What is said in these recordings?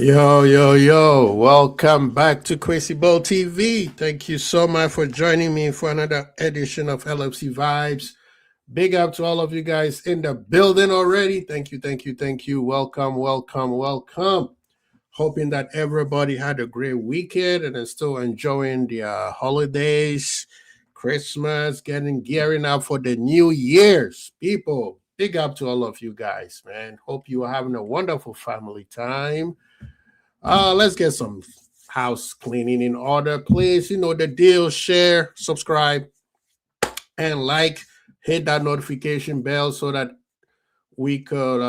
Yo, yo, yo, welcome back to Kwasi TV. Thank you so much for joining me for another edition of LFC Vibes. Big up to all of you guys in the building already. Thank you, thank you, thank you. Welcome, welcome, welcome. Hoping that everybody had a great weekend and is still enjoying their holidays, Christmas, gearing up for the New Year's. People, big up to all of you guys, man. Hope you are having a wonderful family time. Let's get some house cleaning in order, please. You know the deal. Share, subscribe, and like. Hit that notification bell so that we could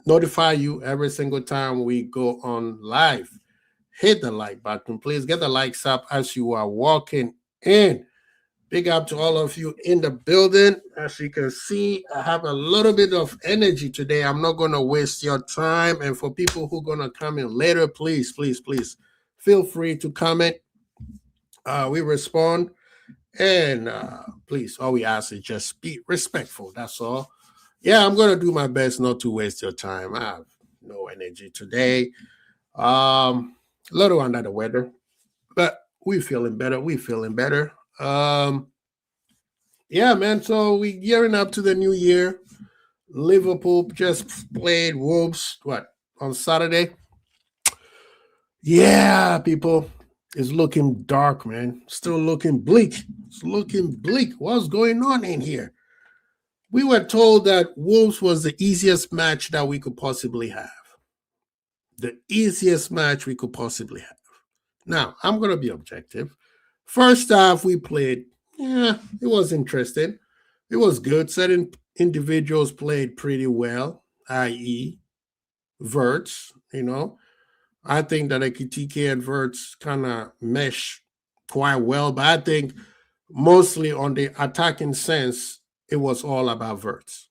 notify you every single time we go on live. Hit the like button, please. Get the likes up as you are walking in. Big up to all of you in the building. As you can see, I have a little bit of energy today. I'm not going to waste your time. And for people who are going to come in later, please, please, please feel free to comment. We respond. And please, all we ask is just be respectful. That's all. Yeah, I'm going to do my best not to waste your time. I have no energy today. A little under the weather, but we feeling better. We feeling better. Yeah, man. So we gearing up to the new year. Liverpool just played Wolves on Saturday. Yeah, people, it's looking dark, man. Still looking bleak. It's looking bleak. What's going on in here? We were told that Wolves was the easiest match that we could possibly have. The easiest match we could possibly have. Now, I'm going to be objective. First half, we played, it was interesting. It was good. Certain individuals played pretty well, i.e., Verts, I think that Ekitike and Verts kind of mesh quite well, but I think mostly on the attacking sense, it was all about Verts.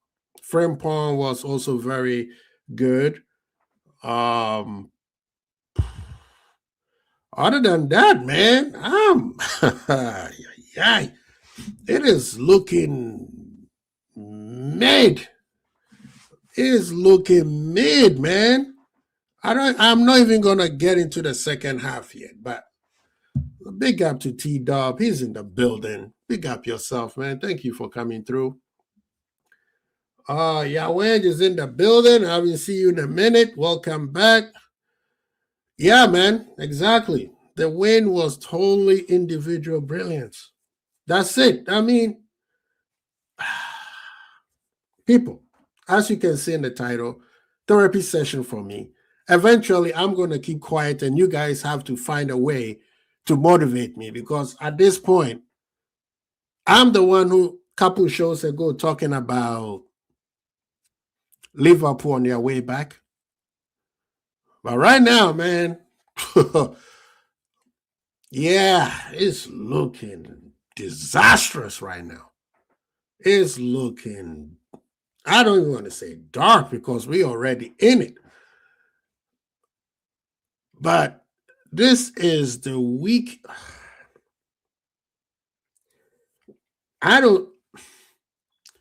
Frimpong was also very good. Other than that, man, it is looking mid. It is looking mid, man. I'm not even gonna get into the second half yet, but big up to T Dub. He's in the building. Big up yourself, man. Thank you for coming through. Yahweh is in the building. I will see you in a minute. Welcome back. Yeah, man, exactly. The win was totally individual brilliance. That's it. I mean, people, as you can see in the title, therapy session for me. Eventually, I'm going to keep quiet and you guys have to find a way to motivate me because at this point, I'm the one who, a couple shows ago, talking about Liverpool on their way back. But right now, man, yeah, it's looking disastrous right now. It's looking, I don't even want to say dark because we're already in it. But this is the week.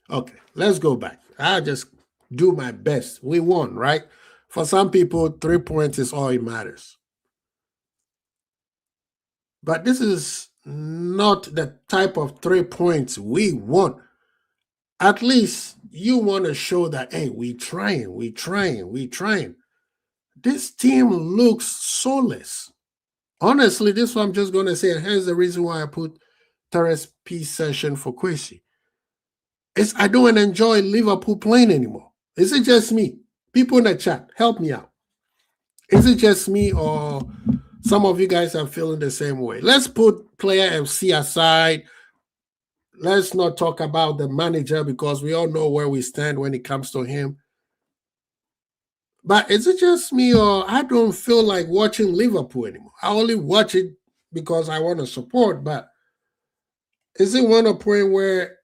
Okay, let's go back. I'll just do my best. We won, right? For some people, 3 points is all it matters. But this is not the type of 3 points we want. At least you want to show that, hey, we trying. This team looks soulless. Honestly, this one I'm just going to say, and here's the reason why I put therapy session for Kwasi. I don't enjoy Liverpool playing anymore. Is it just me? People in the chat, help me out. Is it just me or some of you guys are feeling the same way? Let's put player FC aside. Let's not talk about the manager because we all know where we stand when it comes to him. But is it just me or I don't feel like watching Liverpool anymore? I only watch it because I want to support, but is it one point where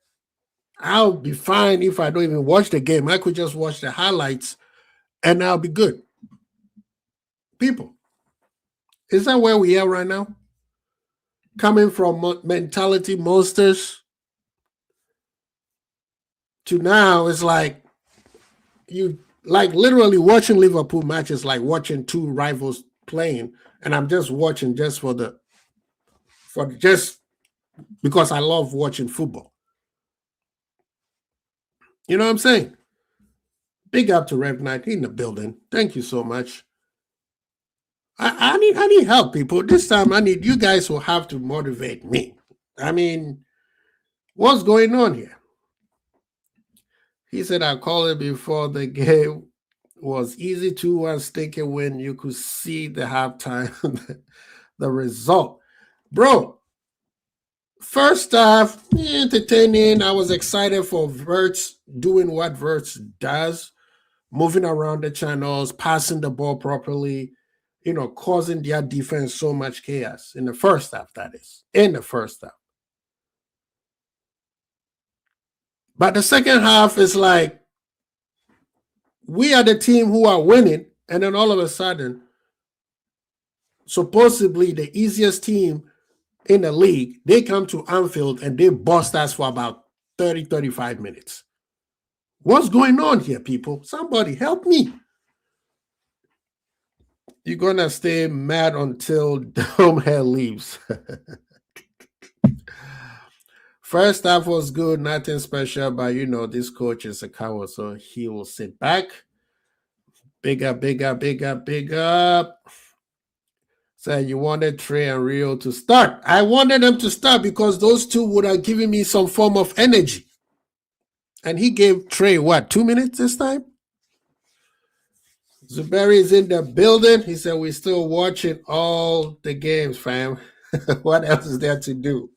I'll be fine if I don't even watch the game? I could just watch the highlights and I'll be good. People, is that where we are right now? Coming from mentality monsters to now, it's like you like literally watching Liverpool matches, like watching two rivals playing, and I'm just watching just for just because I love watching football. You know what I'm saying? Big up to Rev 19 in the building. Thank you so much. I need help, people. This time I need you guys will have to motivate me. I mean, what's going on here? He said I called it before the game was easy to was thinking when you could see the halftime the result. Bro, first half, entertaining. I was excited for Verts doing what Verts does, moving around the channels, passing the ball properly, causing their defense so much chaos in the first half, that is. In the first half. But the second half is like, we are the team who are winning, and then all of a sudden, supposedly the easiest team in the league, they come to Anfield and they bust us for about 30, 35 minutes. What's going on here, people? Somebody help me. You're going to stay mad until Domehead leaves. First half was good, nothing special, but this coach is a coward, so he will sit back. Big up, big up, big up, big up. So you wanted Trey and Rio to start. I wanted them to start because those two would have given me some form of energy. And he gave Trey, 2 minutes this time? Zuberi is in the building. He said, we're still watching all the games, fam. What else is there to do?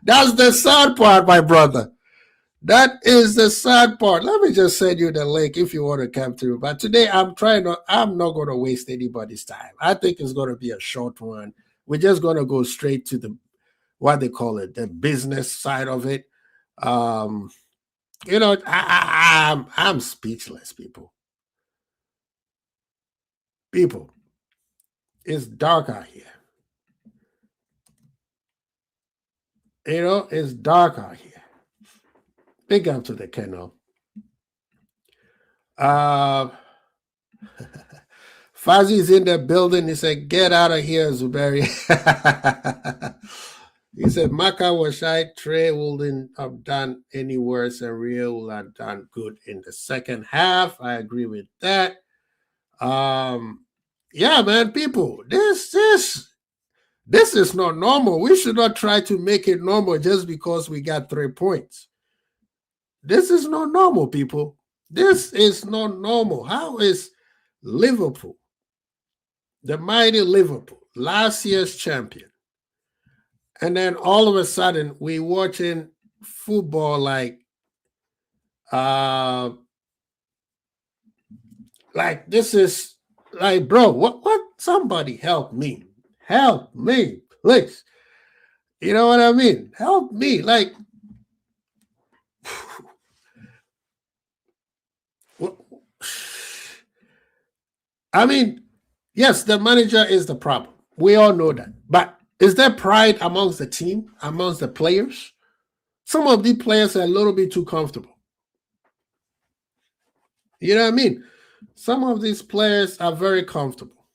That's the sad part, my brother. That is the sad part. Let me just send you the link if you want to come through. But today I'm not going to waste anybody's time. I think it's going to be a short one. We're just going to go straight to the, what they call it, the business side of it. I'm speechless, people. People, it's dark out here. It's dark out here. Big up to the kennel. Fazi's in the building. He said, get out of here, Zuberi. He said, Maka was shy. Trey wouldn't have done any worse, and Rio will have done good in the second half. I agree with that. Yeah, man, people, this is not normal. We should not try to make it normal just because we got 3 points. This is not normal, people. This is not normal. How is Liverpool, the mighty Liverpool, last year's champion, and then all of a sudden we watching football like this is like, bro, what? Somebody help me. Help me, please. You know what I mean? Help me. Like, I mean, yes, the manager is the problem. We all know that. But is there pride amongst the team, amongst the players? Some of the players are a little bit too comfortable. You know what I mean? Some of these players are very comfortable.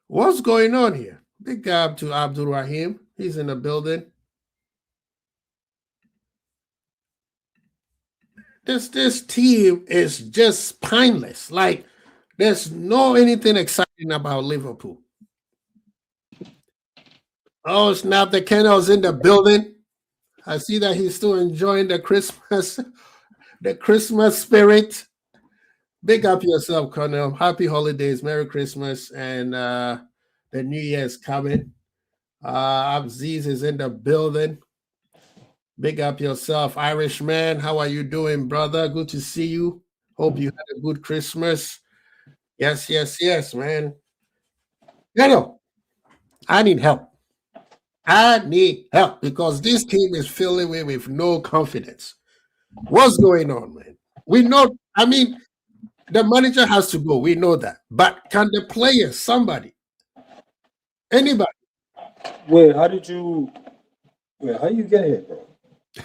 What's going on here? Big up to Abdul Rahim. He's in the building. This team is just spineless. Like, there's no anything exciting about Liverpool. Oh, snap, the Kennel's in the building. I see that he's still enjoying the Christmas spirit. Big up yourself, Colonel. Happy holidays, Merry Christmas, and the New Year is coming. Abziz is in the building. Big up yourself, Irishman. How are you doing, brother? Good to see you. Hope you had a good Christmas. Yes, man. I need help. I need help because this team is filling me with no confidence. What's going on, man? We know, I mean, the manager has to go. We know that. But can the players, somebody, anybody? Wait, how you get here, bro?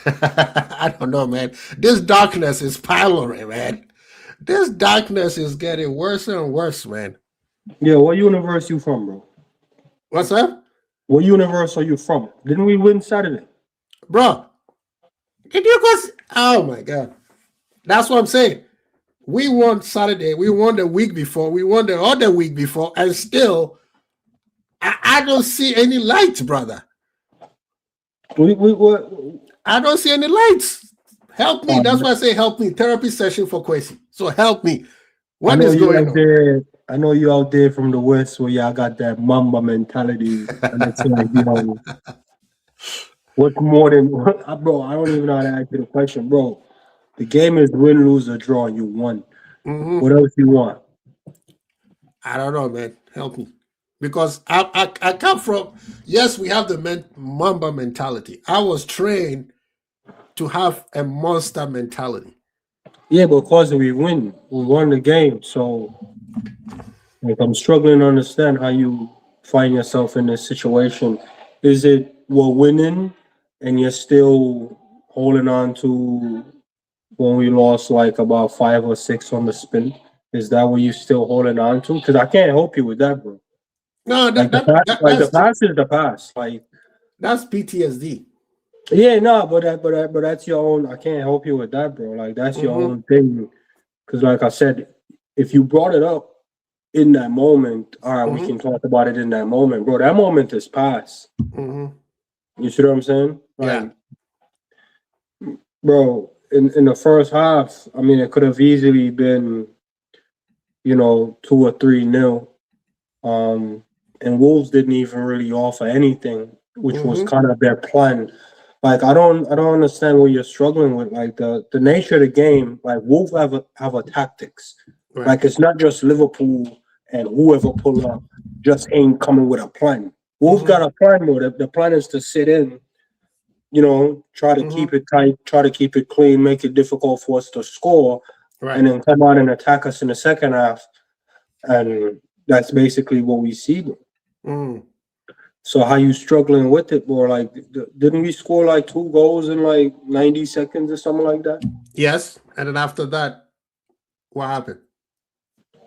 I don't know, man. This darkness is piling, man. This darkness is getting worse and worse, man. Yeah, what universe you from, bro? What's up, What universe are you from? Didn't we win Saturday? bro? Did you go? Oh my god, that's what I'm saying. We won Saturday. We won the week before. We won the other week before, and still, I don't see any lights, brother. What? I don't see any lights. Help me. That's Um, why I say help me. Therapy session for Kwasi. So help me. I What know is you going out there. I know you out there from the west where y'all got that Mamba mentality, and it's like, what's more than bro? I don't even know how to answer the question, bro. The game is win, lose, or draw. You won. Mhm. What else you want? I don't know, man. Help me. Because I come from, yes, we have the Mamba mentality. I was trained to have a monster mentality. Yeah, because we win. We won the game. So, like, I'm struggling to understand how you find yourself in this situation. Is it we're winning and you're still holding on to when we lost like about 5 or 6 on the spin? Is that what you're still holding on to? Because I can't help you with that, bro. No, Like the past, the past is the past. Like, that's PTSD. yeah, no, but that's your own. I can't help you with that, bro. Like that's your Mm-hmm. own thing. Because, like I said, if you brought it up in that moment, all right, we Mm-hmm. can talk about it in that moment, bro. That moment is past. Mm-hmm. You see what I'm saying? Yeah. Like, bro, in the first half, I mean, it could have easily been, 2 or 3-0. And Wolves didn't even really offer anything, which was Mm-hmm. kind of their plan. Like I don't understand what you're struggling with. Like the nature of the game, like Wolves have a tactics. Right. Like it's not just Liverpool and whoever pull up just ain't coming with a plan. Wolves got a plan, bro. The plan is to sit in, try to keep it tight, try to keep it clean, make it difficult for us to score, Right. and then come out and attack us in the second half. And that's basically what we see. Mm. So how you struggling with it, bro? Like, didn't we score like 2 goals in like 90 seconds or something like that? Yes. And then after that, what happened?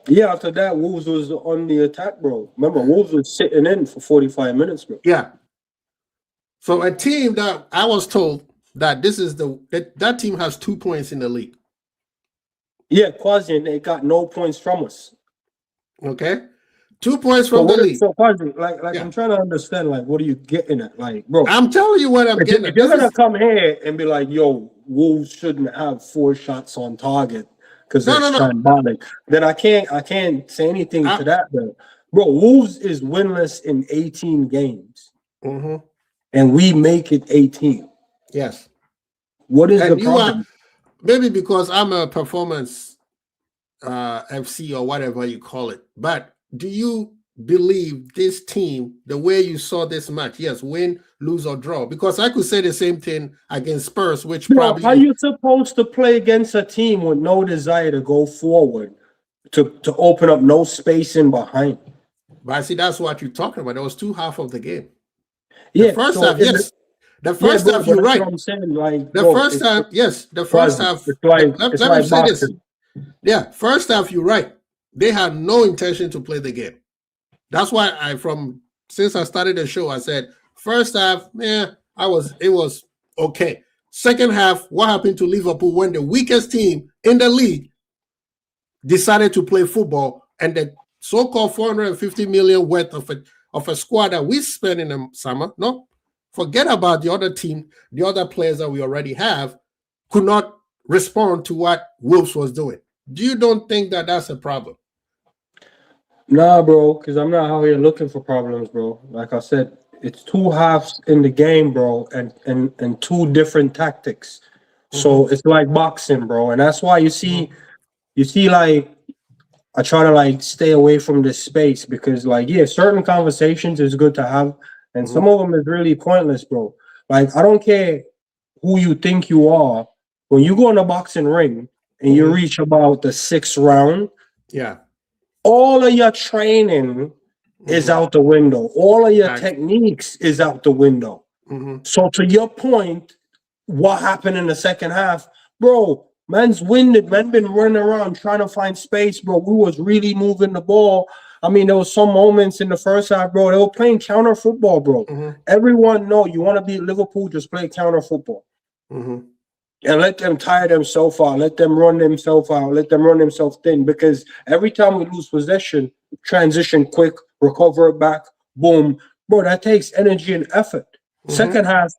Yeah, after that, Wolves was on the attack, bro. Remember, Wolves was sitting in for 45 minutes, bro. Yeah. So a team that I was told that this is that team has 2 points in the league. Yeah, Kwasi, and they got no points from us. Okay. 2 points from the league. So Kwasi, like I'm trying to understand, like, what are you getting at? Like, bro, I'm telling you what I'm getting at. If you're gonna come here and be like, yo, Wolves shouldn't have 4 shots on target because it's shambolic, then I can't say anything to that, bro. Bro, Wolves is winless in 18 games. Mm-hmm. And we make it 18. Yes. What is the problem? Maybe because I'm a performance FC or whatever you call it. But do you believe this team, the way you saw this match, yes, win, lose, or draw? Because I could say the same thing against Spurs, which probably... How you supposed to play against a team with no desire to go forward, to open up no space in behind? But I see, that's what you're talking about. There was 2 halves of the game. Yeah, the first half, yes. The first half, you're right. I'm saying, like, the first half, yes. The first half, let me say this. Yeah, first half, you're right. They had no intention to play the game. That's why since I started the show, I said, first half, it was okay. Second half, what happened to Liverpool when the weakest team in the league decided to play football, and the so-called 450 million worth of a squad that we spent in the summer, no, forget about the other team, the other players that we already have, could not respond to what Wolves was doing. You don't think that that's a problem? Nah, bro, because I'm not out here looking for problems, bro. Like I said, it's 2 halves in the game, bro, and 2 different tactics. So it's like boxing, bro. And that's why you see, like, I try to like stay away from this space because, like, yeah, certain conversations is good to have, and some of them is really pointless, bro. Like, I don't care who you think you are. When you go in a boxing ring and you reach about the 6th round, yeah, all of your training is out the window. All of your techniques is out the window. So to your point, what happened in the second half, bro? Man's winded. Man been running around trying to find space, bro. We was really moving the ball. I mean, there was some moments in the first half, bro. They were playing counter football, bro. Everyone know you want to beat Liverpool, just play counter football. And let them tire themselves out. Let them run themselves out. Let them run themselves thin. Because every time we lose possession, transition quick, recover it back, boom. Bro, that takes energy and effort. Second half,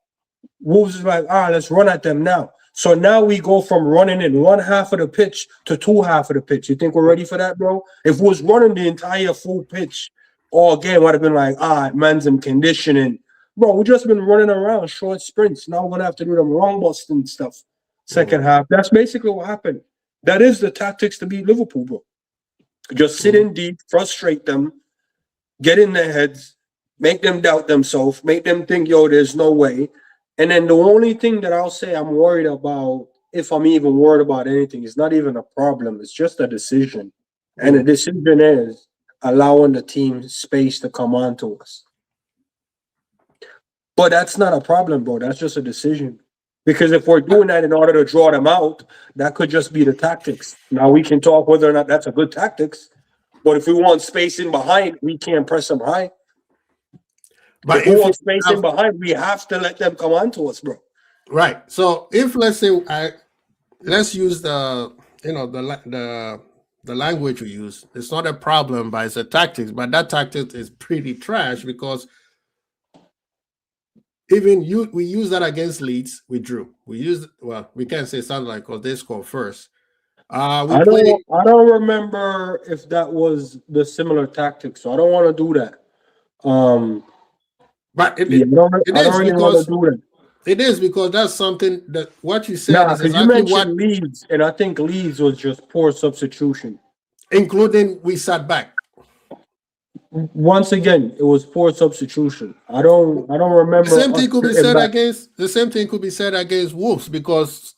Wolves is like, let's run at them now. So now we go from running in one half of the pitch to two half of the pitch. You think we're ready for that, bro? If we was running the entire full pitch all game, I'd have been like, man's in conditioning. Bro, we just been running around, short sprints. Now we're going to have to do them wrong busting stuff. Second half. That's basically what happened. That is the tactics to beat Liverpool, bro. Just sit in deep, frustrate them, get in their heads, make them doubt themselves, make them think, yo, there's no way. And then the only thing that I'll say I'm worried about, if I'm even worried about anything, is not even a problem. It's just a decision. And the decision is allowing the team space to come on to us. But that's not a problem, bro. That's just a decision. Because if we're doing that in order to draw them out, that could just be the tactics. Now, we can talk whether or not that's a good tactics. But if we want space in behind, we can't press them high. But if we want space in behind, we have to let them come on to us, bro. Right. So if, let's say, let's use the language we use. It's not a problem, but it's a tactics. But that tactic is pretty trash because we use that against Leeds, we drew. We can't say something like, because they scored first. I don't remember if that was the similar tactic, so I don't want to do that. But it is because that's something that what you said is exactly you mentioned Leeds, and I think Leeds was just poor substitution, including we sat back. Once again, it was poor substitution. I don't remember. The same thing could be said against Wolves because,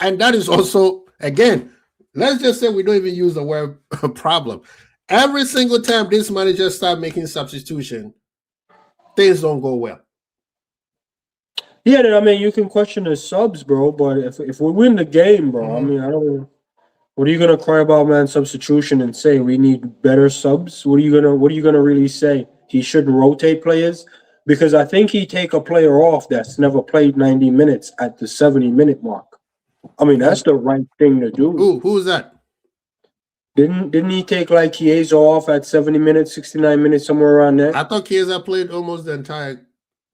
and that is also, again, let's just say we don't even use the word problem. Every single time this manager start making substitution, things don't go well. Yeah, I mean, you can question the subs, bro, but if we win the game, bro, I mean, I don't. What are you gonna cry about, man? Substitution and say we need better subs? What are you gonna really say? He shouldn't rotate players because I think he take a player off that's never played 90 minutes at the 70-minute mark. I mean, that's the right thing to do. Who's that? Didn't he take like Chiesa off at 70 minutes, 69 minutes, somewhere around there? I thought Chiesa played almost the entire.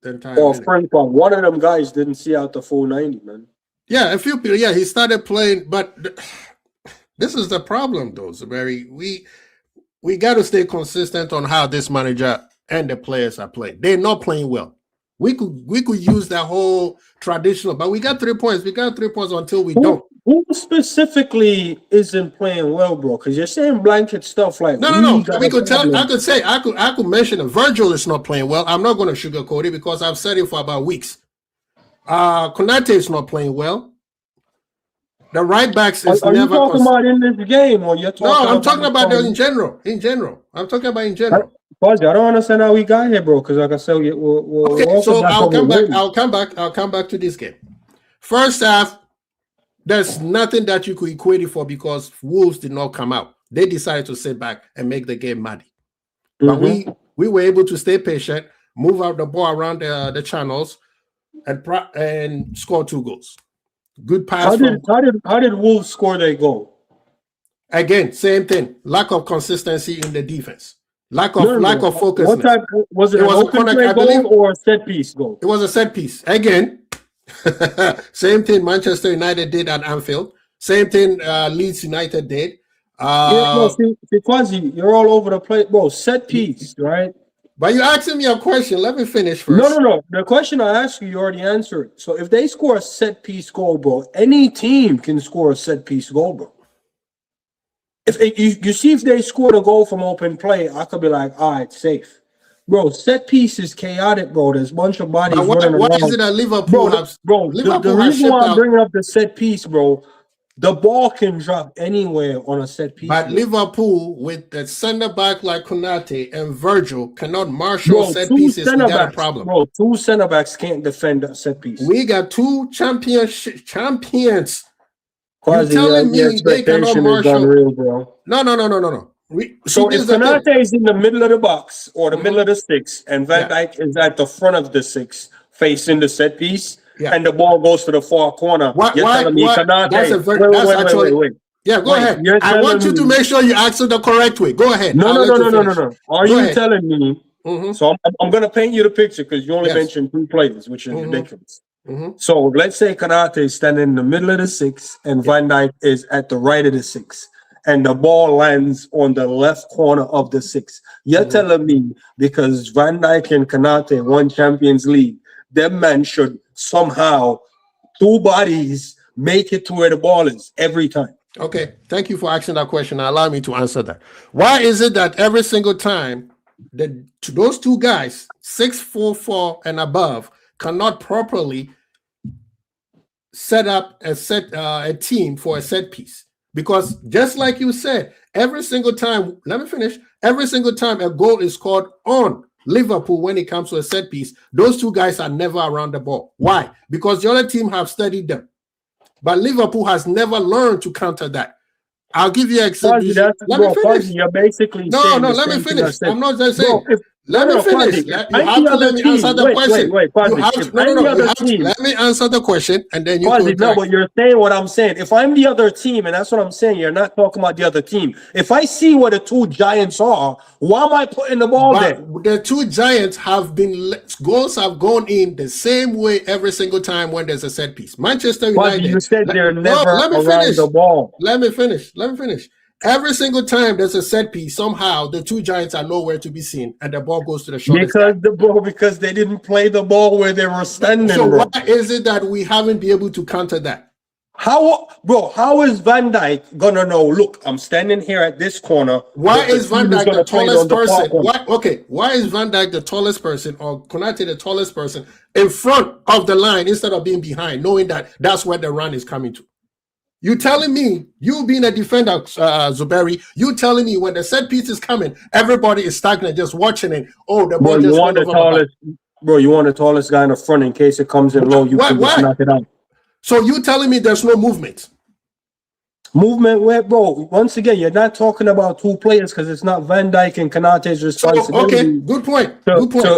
One of them guys didn't see out the full 90, man. Yeah, he started playing, but this is the problem, though, Zabari. We got to stay consistent on how this manager and the players are playing. They're not playing well. We could use that whole traditional, but we got 3 points. We got 3 points until we don't. Who specifically isn't playing well, bro? Because you're saying blanket stuff like no. We could tell. I could mention it. Virgil is not playing well. I'm not going to sugarcoat it because I've said it for about weeks. Konate is not playing well. The right backs is are never. Are you talking about in this game, or you're talking? No, I'm talking about in general. I'm talking about in general. Kwasi, I don't understand how we got here, bro. Because like I said, I'll come back to this game. First half, there's nothing that you could equate it for because Wolves did not come out. They decided to sit back and make the game muddy. But we were able to stay patient, move out the ball around the channels, and score 2 goals. Good pass. How did Wolves score their goal? Again, same thing. Lack of consistency in the defense. Lack of focus. What type was it? It was a corner goal or a set piece goal? It was a set piece. Again, same thing Manchester United did at Anfield. Same thing Leeds United did. Kwasi, you're all over the place, bro. Set piece, right? But you're asking me a question. Let me finish first. No. The question I asked you already answered. So if they score a set piece goal, bro, any team can score a set piece goal, bro. If you see if they scored a goal from open play, I could be like, all right, safe. Bro, set piece is chaotic, bro. There's a bunch of bodies running around. Why is it that Liverpool the reason why I'm bringing up the set piece, bro, the ball can drop anywhere on a set piece. But Liverpool, with the center back like Konate and Virgil, cannot marshal set pieces. We got a problem. Bro, 2 center backs can't defend a set piece. We got 2 champions You Quasi, telling the me they cannot expectation is marshal? unreal, bro. No. So if Konate is in the middle of the box or the middle of the six, and Van Yeah. Dijk is at the front of the six, facing the set piece, Yeah. and the ball goes to the far corner, you're telling me Konate. Wait. Yeah, go ahead. You're I want you to make sure you answer the correct way. Go ahead. No. Are Go you ahead. telling me? So I'm going to paint you the picture because you only Yes. mentioned 2 players, which is ridiculous. Mm-hmm. So let's say Konate is standing in the middle of the six and Van Dijk is at the right of the six, and the ball lands on the left corner of the six. You're telling me because Van Dijk and Konate won Champions League, them men should somehow, 2 bodies, make it to where the ball is every time. Okay, thank you for asking that question. Allow me to answer that. Why is it that every single time those 2 guys, 6'4" and above, cannot properly set up a team for a set piece? Because just like you said, every single time, let me finish, every single time a goal is scored on Liverpool when it comes to a set piece, those 2 guys are never around the ball. Why? Because the other team have studied them. But Liverpool has never learned to counter that. I'll give you an example. Let me finish. You're basically let me finish. I'm not just saying. Let me finish. You have to let me answer the question. Let me answer the question, and then you go. No, but you're saying what I'm saying. If I'm the other team, and that's what I'm saying, you're not talking about the other team. If I see what the 2 giants are, why am I putting the ball there? The 2 giants goals have gone in the same way every single time when there's a set piece. Manchester United. You said they're never around the ball. Let me finish. Every single time there's a set piece, somehow the 2 giants are nowhere to be seen, and the ball goes to the shortest guy. Because they didn't play the ball where they were standing. So why is it that we haven't been able to counter that? How is Van Dijk gonna know? Look, I'm standing here at this corner. Why is Van Dijk the tallest person? Why is Van Dijk the tallest person, or Konate the tallest person, in front of the line instead of being behind, knowing that that's where the run is coming to? You telling me, you being a defender, Zuberi, you telling me when the set piece is coming, everybody is stagnant just watching it. Oh, the ball just went over. You want the tallest guy in the front in case it comes in low, you can just knock it out. So you telling me there's no movement? Movement where, bro? Once again, you're not talking about 2 players because it's not Van Dijk and Konate's responsibility. Okay, good point.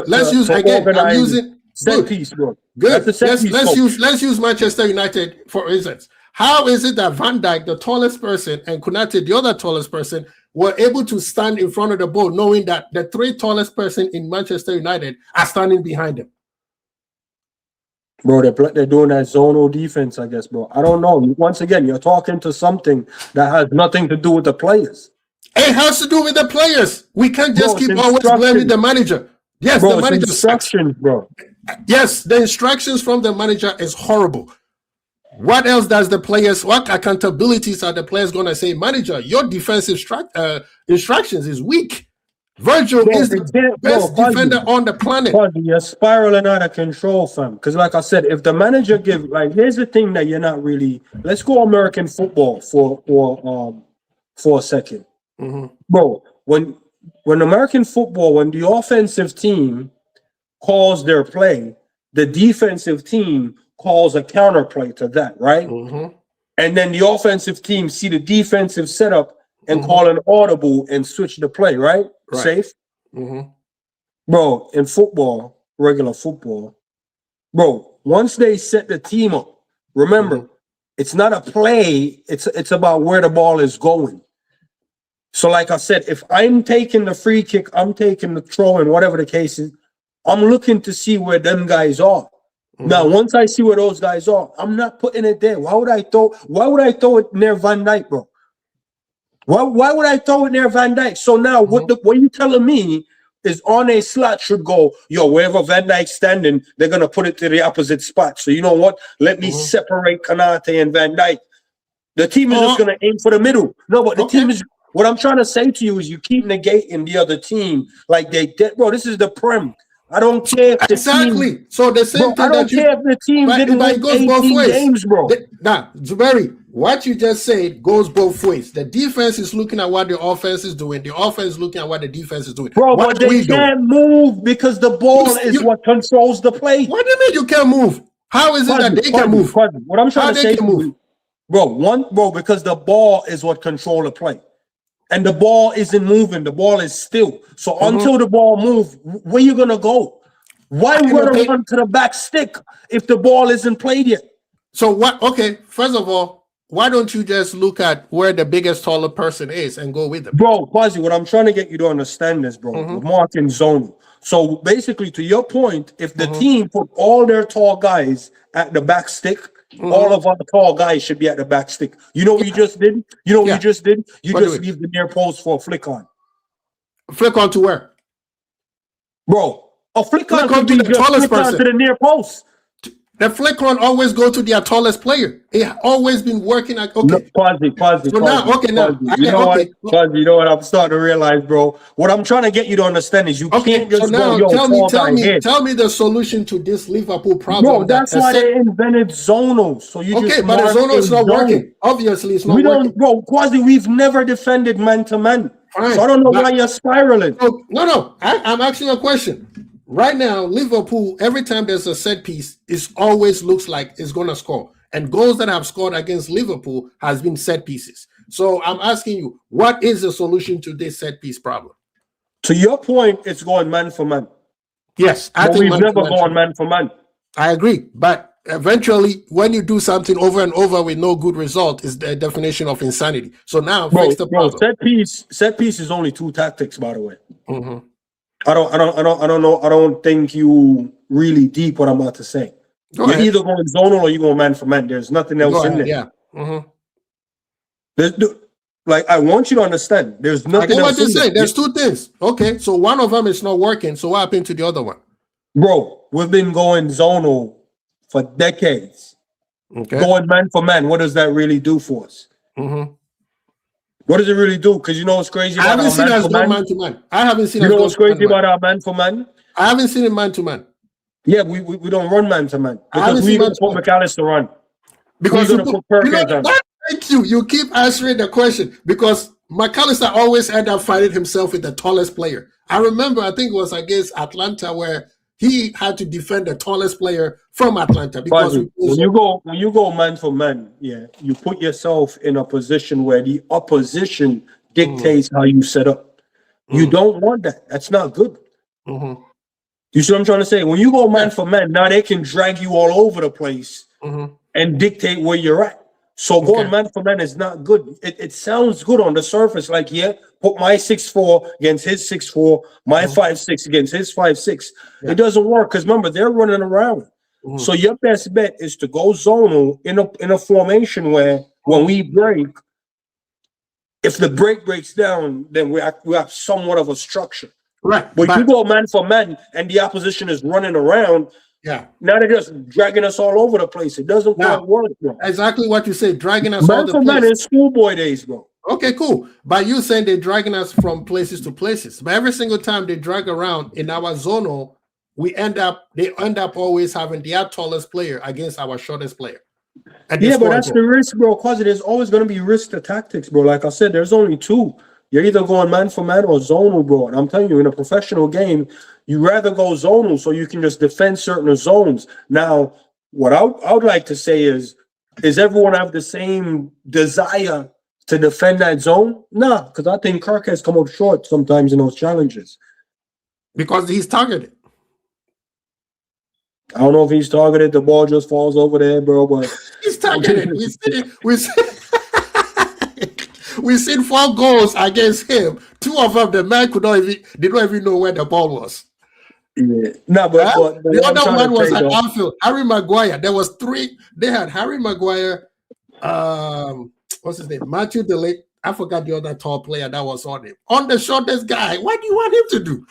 Let's use again. I'm using set piece, bro. Good. Let's use Manchester United for instance. How is it that Van Dijk, the tallest person, and Konate, the other tallest person, were able to stand in front of the ball, knowing that the 3 tallest person in Manchester United are standing behind them? Bro, they're doing that zonal defense, I guess, bro. I don't know. Once again, you're talking to something that has nothing to do with the players. It has to do with the players. We can't just keep always blaming the manager. Yes, the manager instructions, bro. Yes, the instructions from the manager is horrible. What else does the players, what accountabilities are the players going to say? Manager, your defensive instructions is weak. Virgil is the best defender on the planet. You're spiraling out of control, fam. Because like I said, if the manager here's the thing that you're not really, let's go American football for a second. Bro, when American football, when the offensive team calls their play, the defensive team calls a counterplay to that, right? And then the offensive team see the defensive setup and call an audible and switch the play, right? Safe? Bro, in football, regular football, bro, once they set the team up, remember, it's not a play, it's about where the ball is going. So like I said, if I'm taking the free kick, I'm taking the throw and whatever the case is, I'm looking to see where them guys are. Now, once I see where those guys are, I'm not putting it there. Why would I throw it near Van Dijk, bro? Why would I throw it near Van Dijk? So now what you telling me is on a slot should go, wherever Van Dijk's standing, they're gonna put it to the opposite spot. So you know what? Let me separate Konate and Van Dijk. The team is just gonna aim for the middle. No, but the team is, what I'm trying to say to you is you keep negating the other team like they did. Bro, this is the Prem. I don't care if the team, so the same thing I don't care if the team didn't win 18 games, bro. Now, Zuberi, what you just said goes both ways. The defense is looking at what the offense is doing. The offense is looking at what the defense is doing. Bro, but they can't move because the ball is what controls the play. What do you mean you can't move? How is it that they can move? What I'm trying to say to you, Bro, because the ball is what control the play. And the ball isn't moving. The ball is still. So until the ball moves, where you gonna go? Why run to the back stick if the ball isn't played yet? So what? Okay, first of all, why don't you just look at where the biggest taller person is and go with them? Bro, Kwasi, what I'm trying to get you to understand is, bro, we're marking zonal. So basically, to your point, if the team put all their tall guys at the back stick, all of our tall guys should be at the back stick. You know what you just did? You know what you just did? You just leave the near post for a flick on. Flick on to where? Bro, a flick on could be the tallest person to the near post. The flick on always go to their tallest player. It always been working. Okay. No, Kwasi. So now, now. You know what? Kwasi, you know what I'm starting to realize, bro? What I'm trying to get you to understand is you can't just go, tell me the solution to this Liverpool problem. Bro, that's why they invented zonal. So you just but the zonal is not working. Obviously, it's not working. Bro, Kwasi, we've never defended man-to-man. So I don't know why you're spiraling. No. I'm asking a question. Right now, Liverpool, every time there's a set piece, it always looks like it's going to score. And goals that have scored against Liverpool has been set pieces. So I'm asking you, what is the solution to this set piece problem? To your point, it's going man for man. Yes. I think we've never gone man for man. I agree. But eventually, when you do something over and over with no good result, is the definition of insanity. So now, fix the problem. Set piece is only two tactics, by the way. I don't think you really deep what I'm about to say. You're either going zonal or you're going man for man. There's nothing else in there. Yeah. Like, I want you to understand. There's nothing else. What you're saying. There's two things. Okay, so one of them is not working. So what happened to the other one? Bro, we've been going zonal for decades. Okay. Going man for man. What does that really do for us? What does it really do? Because you know what's crazy about our man to man. I haven't seen us go man to man. You know what's crazy about our man for man? I haven't seen it man to man. Yeah, we don't run man to man. Because we don't put McAllister run. Because thank you. You keep answering the question. Because McAllister always end up fighting himself with the tallest player. I remember, I think it was against Atlanta where he had to defend the tallest player from Atlanta. Because when you go man for man, you put yourself in a position where the opposition dictates how you set up. You don't want that. That's not good. You see what I'm trying to say? When you go man for man, now they can drag you all over the place and dictate where you're at. So going man for man is not good. It sounds good on the surface, like, put my 6'4" against his 6'4", my 5'6" against his 5'6". It doesn't work because remember, they're running around. So your best bet is to go zonal in a formation where when we break, if the break breaks down, then we have somewhat of a structure. Right. But you go man for man and the opposition is running around. Now they're just dragging us all over the place. It doesn't work, bro. Exactly what you say, dragging us all over the place. Man is schoolboy days, bro. Okay, cool. But you saying they're dragging us from places to places. But every single time they drag around in our zonal, they end up always having their tallest player against our shortest player. But that's the risk, bro. Because there's always going to be risk to tactics, bro. Like I said, there's only two. You're either going man for man or zonal, bro. And I'm telling you, in a professional game, you rather go zonal so you can just defend certain zones. Now, what I would like to say is everyone have the same desire to defend that zone? Nah, because I think Kirk has come up short sometimes in those challenges. Because he's targeted. I don't know if he's targeted. The ball just falls over there, bro. But he's targeted. We've seen 4 goals against him. 2 of them, the man did not even know where the ball was. But the other one was at Anfield. Harry Maguire. There was 3. They had Harry Maguire. What's his name? Matthew DeLay. I forgot the other tall player that was on him. On the shortest guy. What do you want him to do?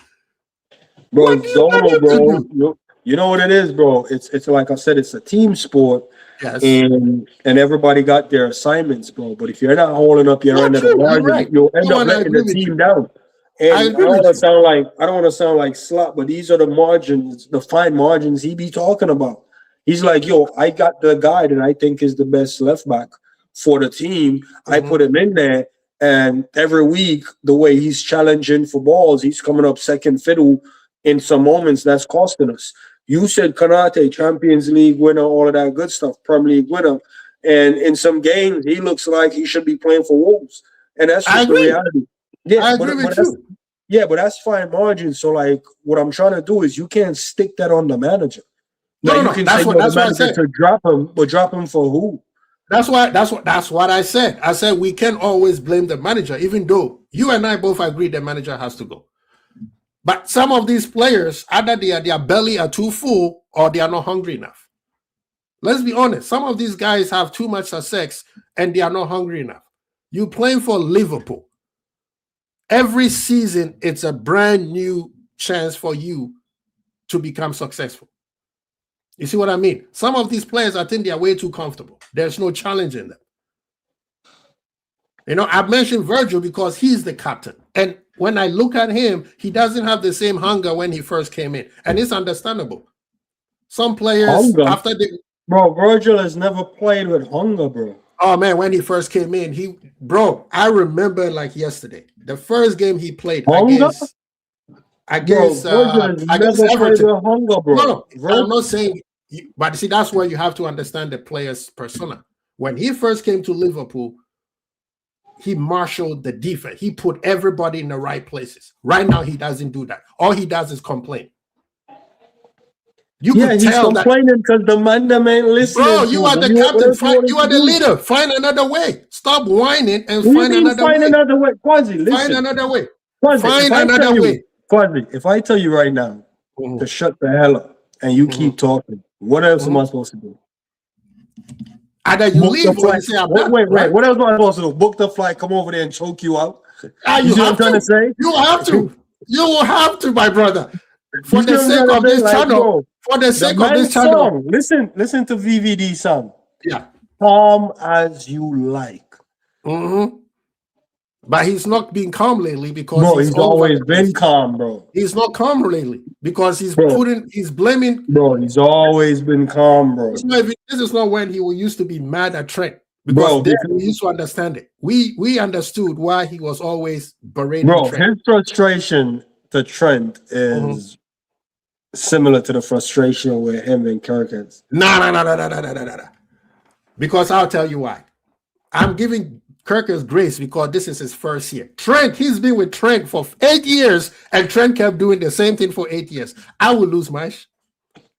Bro, bro. You know what it is, bro? It's like I said, it's a team sport. Yes. And everybody got their assignments, bro. But if you're not holding up your end of the margin, you'll end up letting the team down. And I don't want to sound like slop, but these are the margins, the fine margins he be talking about. He's like, yo, I got the guy that I think is the best left back for the team. I put him in there, and every week, the way he's challenging for balls, he's coming up second fiddle in some moments. That's costing us. You said Konate, Champions League winner, all of that good stuff, Premier League winner. And in some games, he looks like he should be playing for Wolves. And that's I just the agree. reality. Yeah, I agree with you. but that's fine margin. So like what I'm trying to do is you can't stick that on the manager. Now you can say the manager to drop him, but drop him for who? That's what I said. I said we can't always blame the manager, even though you and I both agree the manager has to go. But some of these players, either their belly are too full or they are not hungry enough. Let's be honest. Some of these guys have too much sex and they are not hungry enough. You playing for Liverpool. Every season, it's a brand new chance for you to become successful. You see what I mean? Some of these players, I think they are way too comfortable. There's no challenge in them. You know, I mentioned Virgil because he's the captain. And when I look at him, he doesn't have the same hunger when he first came in. And it's understandable. Some players, after they... Bro, Virgil has never played with hunger, bro. Oh, man, when he first came in, I remember like yesterday. The first game he played against Everton. Hunger, bro. No, I'm not saying... But see, that's where you have to understand the player's persona. When he first came to Liverpool, he marshaled the defense. He put everybody in the right places. Right now, he doesn't do that. All he does is complain. He's complaining because the man ain't listening. Bro, you are the captain. You are the leader. Find another way. Stop whining and find another way. Kwasi, listen. Find another way. Find another way. Kwasi, if I tell you right now to shut the hell up and you keep talking, what else am I supposed to do? Either you leave or you say I'm done. Wait. What else am I supposed to do? Book the flight, come over there and choke you out? You see what I'm trying to say? You have to. You will have to, my brother. For the sake of this channel. For the sake of this channel. Listen to VVD song. Yeah. Calm as you like. But he's not being calm lately because he's always been calm, bro. He's not calm lately because he's blaming. Bro, he's always been calm, bro. This is not when he used to be mad at Trent. Because we used to understand it. We understood why he was always berating Trent. His frustration to Trent is similar to the frustration with him and Kirkens. No. Because I'll tell you why. I'm giving Kirkens grace because this is his first year. Trent, he's been with Trent for 8 years, and Trent kept doing the same thing for 8 years. I would lose my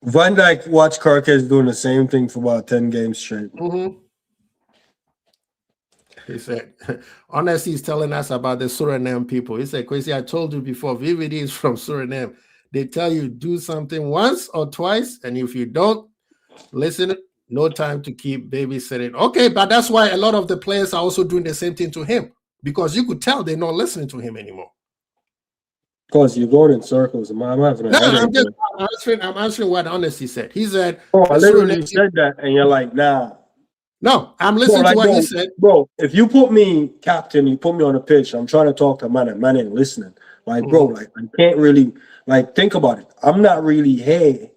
Van Dijk watched Kirkens doing the same thing for about 10 games straight. He said, honestly, he's telling us about the Suriname people. He said, Kwasi, I told you before, VVD is from Suriname. They tell you do something once or twice, and if you don't listen, no time to keep babysitting. Okay, but that's why a lot of the players are also doing the same thing to him, because you could tell they're not listening to him anymore. Because you're going in circles. I'm answering what Honesty said. He said, I literally said that, and you're like, nah. No, I'm listening to what he said. Bro, if you put me captain, you put me on the pitch, I'm trying to talk to man ain't listening. Like, bro, like, I can't really, like, think about it. I'm not really here.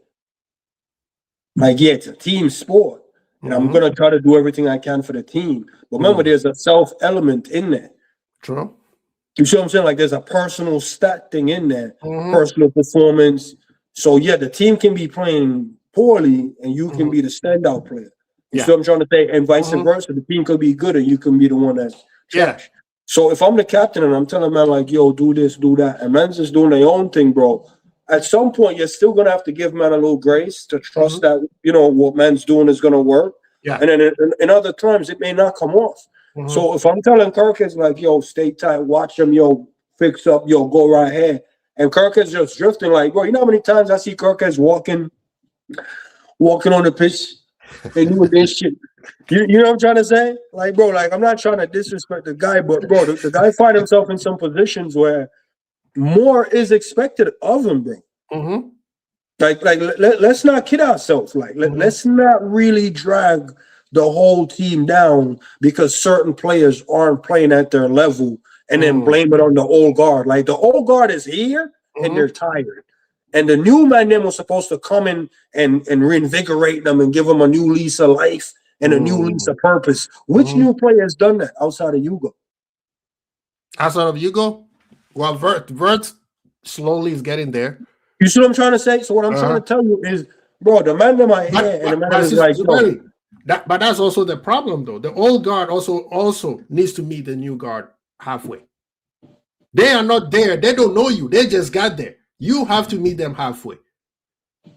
Like, yeah, it's a team sport. And I'm going to try to do everything I can for the team. But remember, there's a self element in there. True. You see what I'm saying? Like, there's a personal stat thing in there, personal performance. So, yeah, the team can be playing poorly and you can be the standout player. You see what I'm trying to say? And vice versa. The team could be good and you can be the one that's trash. So if I'm the captain and I'm telling man like, yo, do this, do that, and man's just doing their own thing, bro, at some point you're still gonna have to give man a little grace to trust that, you know, what man's doing is gonna work. Yeah. And then in other times it may not come off. So if I'm telling Kirk is like, yo, stay tight, watch him, yo, fix up, yo, go right here. And Kirk is just drifting like, bro, you know how many times I see Kirk is walking on the pitch and doing this shit. You know what I'm trying to say? Like, bro, like, I'm not trying to disrespect the guy, but, bro, the guy find himself in some positions where more is expected of him, bro. Like, let's not kid ourselves. Like, let's not really drag the whole team down because certain players aren't playing at their level and then blame it on the old guard. Like, the old guard is here and they're tired. And the new man then was supposed to come in and reinvigorate them and give them a new lease of life and a new lease of purpose. Which new player has done that outside of Hugo? Outside of Hugo? Well, Vert slowly is getting there. You see what I'm trying to say? So what I'm trying to tell you is, bro, the man in my head and the man is like, But that's also the problem, though. The old guard also needs to meet the new guard halfway. They are not there. They don't know you. They just got there. You have to meet them halfway.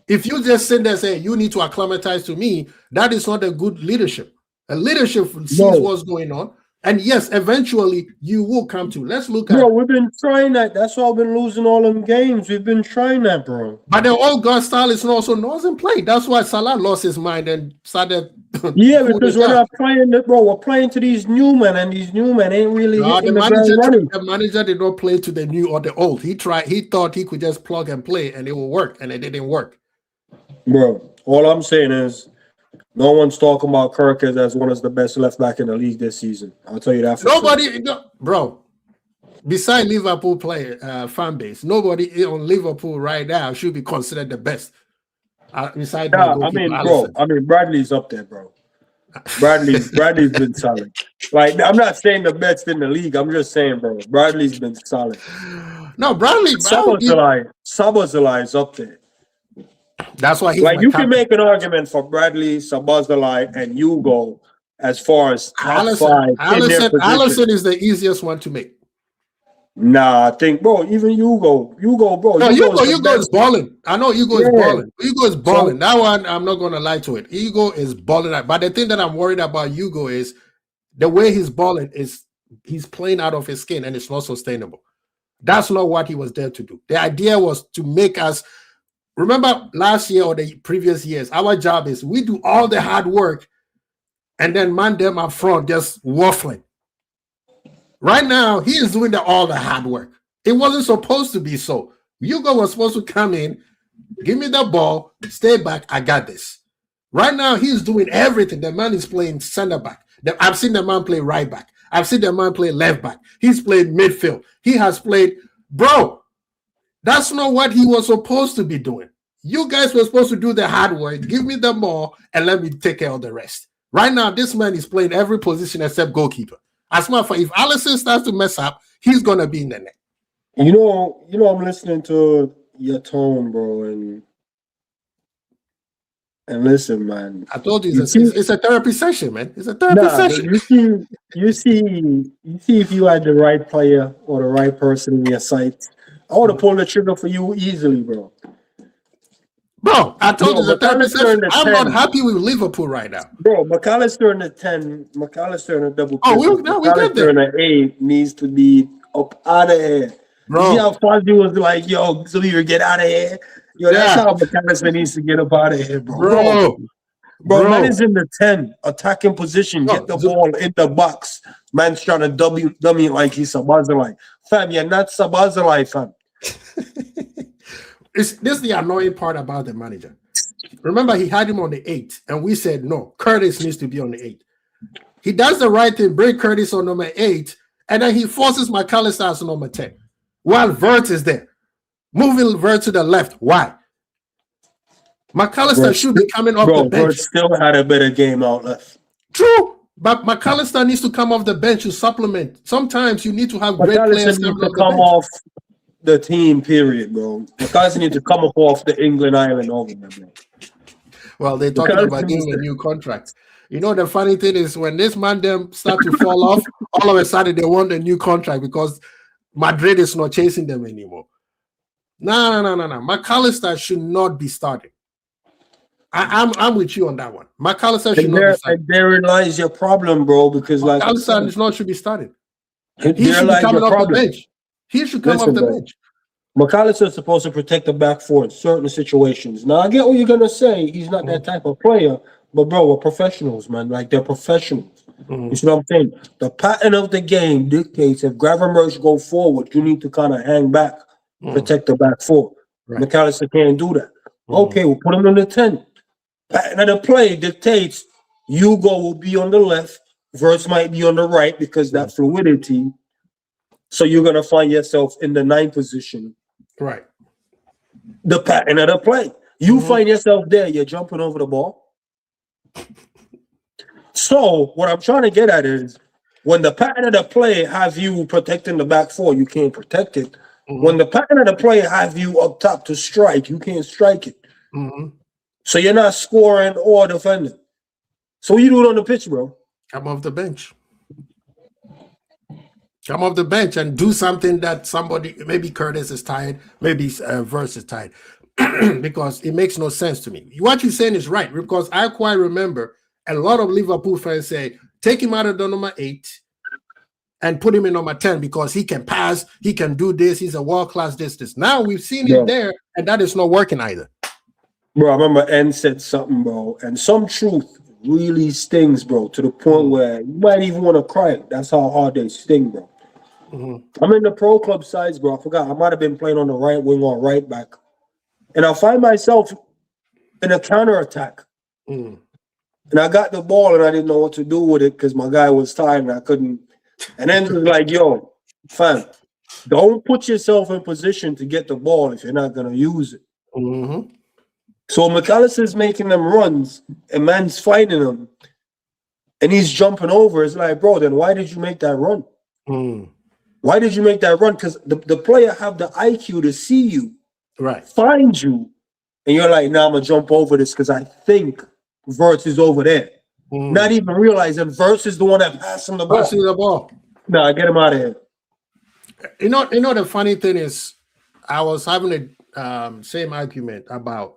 If you just sit there and say, you need to acclimatize to me, that is not a good leadership. A leadership sees what's going on. And yes, eventually you will come to. Let's look at. Bro, we've been trying that. That's why we've been losing all them games. We've been trying that, bro. But the old guard style is also wasn't played. That's why Salah lost his mind and started. Yeah, because we're not playing it, bro. We're playing to these new men, and these new men ain't really hitting the manager did not play to the new or the old. He thought he could just plug and play and it will work, and it didn't work. Bro, all I'm saying is no one's talking about Kirk as one of the best left back in the league this season. I'll tell you that for nobody, sure. Bro. Besides Liverpool fan base, nobody on Liverpool right now should be considered the best. Besides, Bradley's up there, bro. Bradley's been solid. Like, I'm not saying the best in the league. I'm just saying, bro, Bradley's been solid. No, Szoboszlai is up there. That's why he's like you can make an argument for Bradley, Szoboszlai, and Hugo as far as Alisson is the easiest one to make. Nah, I think, bro, even Hugo, bro. No, Hugo is balling. I know Hugo is balling. Hugo is balling. That one, I'm not going to lie to it. Hugo is balling. But the thing that I'm worried about Hugo is the way he's balling is he's playing out of his skin, and it's not sustainable. That's not what he was there to do. The idea was to make us. Remember last year or the previous years, our job is we do all the hard work and then man them up front just waffling. Right now, he is doing all the hard work. It wasn't supposed to be so. Hugo was supposed to come in, give me the ball, stay back, I got this. Right now, he's doing everything. The man is playing center back. I've seen the man play right back. I've seen the man play left back. He's played midfield. He has played, bro. That's not what he was supposed to be doing. You guys were supposed to do the hard work. Give me the ball and let me take care of the rest. Right now, this man is playing every position except goalkeeper. As a matter of fact, if Alisson starts to mess up, he's going to be in the net. You know, I'm listening to your tone, bro, and listen, man. I told you, it's a therapy session, man. It's a therapy session. You see if you had the right player or the right person in your sight, I would have pulled the trigger for you easily, bro. Bro, I told you, I'm not happy with Liverpool right now. Bro, McAllister in the 10, McAllister in the double. McAllister in the 8 needs to be up out of here. Bro. You see how Kwasi was like, yo, so you get out of here? Yo, that's how McAllister needs to get up out of here, bro. Bro, man is in the 10, attacking position, get the ball in the box. Man's trying to dummy like he's Szoboszlai. Fam, you're not Szoboszlai, fam. This is the annoying part about the manager. Remember, he had him on the 8, and we said, no, Curtis needs to be on the 8. He does the right thing, bring Curtis on number 8, and then he forces McAllister as number 10. While Vert is there. Moving Vert to the left. Why? McAllister should be coming off the bench. Vert still had a better game out left. True. But McAllister needs to come off the bench to supplement. Sometimes you need to have great players come off the team, period, bro. McAllister needs to come up off the England Island over there, bro. Well, they're talking about getting a new contract. You know, the funny thing is when this man them start to fall off, all of a sudden they want a new contract because Madrid is not chasing them anymore. No. McAllister should not be starting. I'm with you on that one. McAllister should not be starting. Therein lies your problem, bro, because McAllister should be starting. He should be coming off the bench. He should come off the bench. McAllister is supposed to protect the back four in certain situations. Now, I get what you're going to say. He's not that type of player. But, bro, we're professionals, man. Like, they're professionals. You see what I'm saying? The pattern of the game dictates if Gravenberch go forward, you need to kind of hang back, protect the back four. Right. McAllister can't do that. Okay, we'll put him in the 10. Pattern of the play dictates Hugo will be on the left, Verts might be on the right because that fluidity. So you're going to find yourself in the 9 position. Right. The pattern of the play. You find yourself there, you're jumping over the ball. So what I'm trying to get at is when the pattern of the play have you protecting the back four, you can't protect it. When the pattern of the play have you up top to strike, you can't strike it. So you're not scoring or defending. So what you doing on the pitch, bro? Come off the bench. Come off the bench and do something that somebody, maybe Curtis is tired, maybe Verse is tired, because it makes no sense to me. What you're saying is right, because I quite remember a lot of Liverpool fans say, take him out of the number 8 and put him in number 10 because he can pass, he can do this, he's a world-class this. Now we've seen it there, and that is not working either. Bro, I remember N said something, bro, and some truth really stings, bro, to the point where you might even want to cry. That's how hard they sting, bro. I'm in the pro club sides, bro. I forgot. I might have been playing on the right wing or right back. And I find myself in a counterattack. And I got the ball and I didn't know what to do with it because my guy was tired and I couldn't. And then it was like, yo, fam, don't put yourself in position to get the ball if you're not going to use it. So McAllister's making them runs and man's fighting him. And he's jumping over. It's like, bro, then why did you make that run? Why did you make that run? Because the player have the IQ to see you, find you, and you're like, nah, I'm going to jump over this because I think Verts is over there. Not even realizing Verts is the one that passed him the ball. Nah, get him out of here. You know, the funny thing is, I was having a same argument about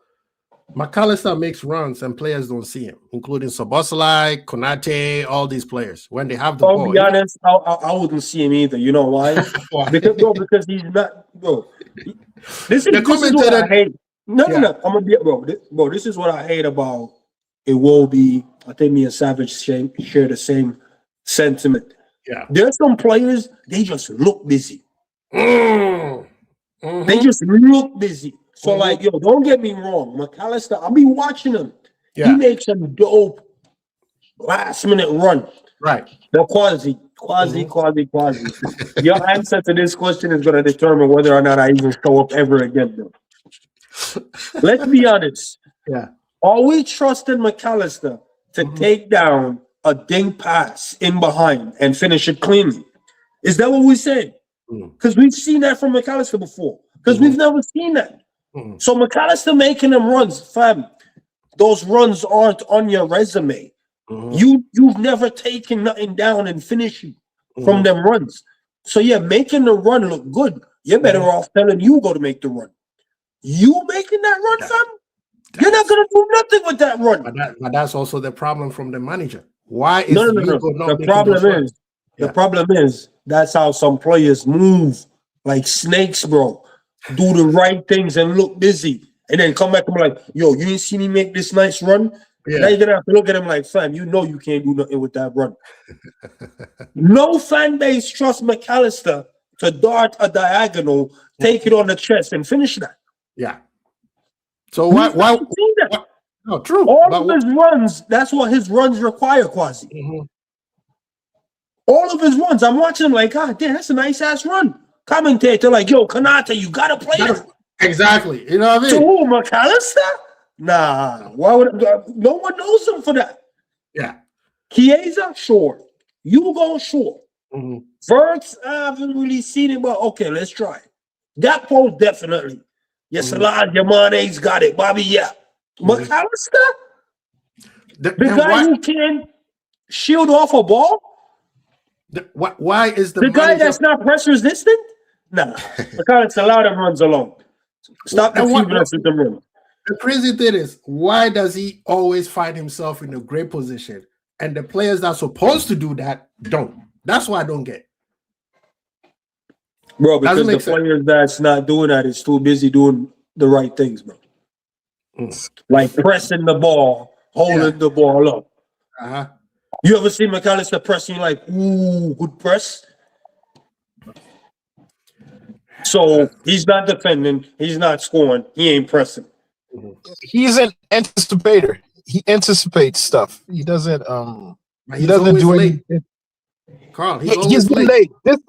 McAllister makes runs and players don't see him, including Szoboszlai, Konate, all these players. When they have the ball. I'll be honest, I wouldn't see him either. You know why? Because he's not, bro. This is what I hate. No. I'm gonna be, bro. This is what I hate about Iwobi. I think me and Savage share the same sentiment. Yeah. There's some players, they just look busy. They just look busy. So, like, yo, don't get me wrong. McAllister, I'll be watching him. Yeah. He makes some dope last-minute run. Right. The Kwasi. Your answer to this question is going to determine whether or not I even show up ever again, bro. Let's be honest. Yeah. Are we trusting McAllister to take down a dink pass in behind and finish it cleanly? Is that what we said? Because we've seen that from McAllister before. Because we've never seen that. So McAllister making them runs, fam, those runs aren't on your resume. You've never taken nothing down and finishing from them runs. So yeah, making the run look good. You're better off telling you go to make the run. You making that run, fam? You're not gonna do nothing with that run. But that's also the problem from the manager. Why is no. The problem is that's how some players move like snakes, bro. Do the right things and look busy, and then come back and be like, yo, you didn't see me make this nice run? Now you're gonna have to look at him like, fam, you know you can't do nothing with that run. No fan base trusts McAllister to dart a diagonal, take it on the chest, and finish that. Yeah. So why see that? No, true. All of his runs, that's what his runs require, Kwasi. All of his runs. I'm watching him like, God damn, that's a nice ass run. Commentator like, yo, Konate, you gotta play it. Exactly. You know what I mean? To who, McAllister? Nah. Why would no one knows him for that? Yeah. Chiesa, sure. Hugo, sure. Verts, I haven't really seen it, but okay, let's try. That pose, definitely. Yes, Salah, Yamane's got it. Bobby, yeah. McAllister? The guy who can shield off a ball? Why is the guy that's not press resistant? Nah, McAllister allow them runs alone. Stop deceiving us with the run. The crazy thing is, why does he always find himself in a great position, and the players that are supposed to do that don't? That's why I don't get. Bro, because the players that's not doing that is too busy doing the right things, bro. Like pressing the ball, holding the ball up. You ever see McAllister pressing like, ooh, good press? So he's not defending, he's not scoring, he ain't pressing. He's an anticipator. He anticipates stuff. He doesn't do anything. Carl, he's been late. This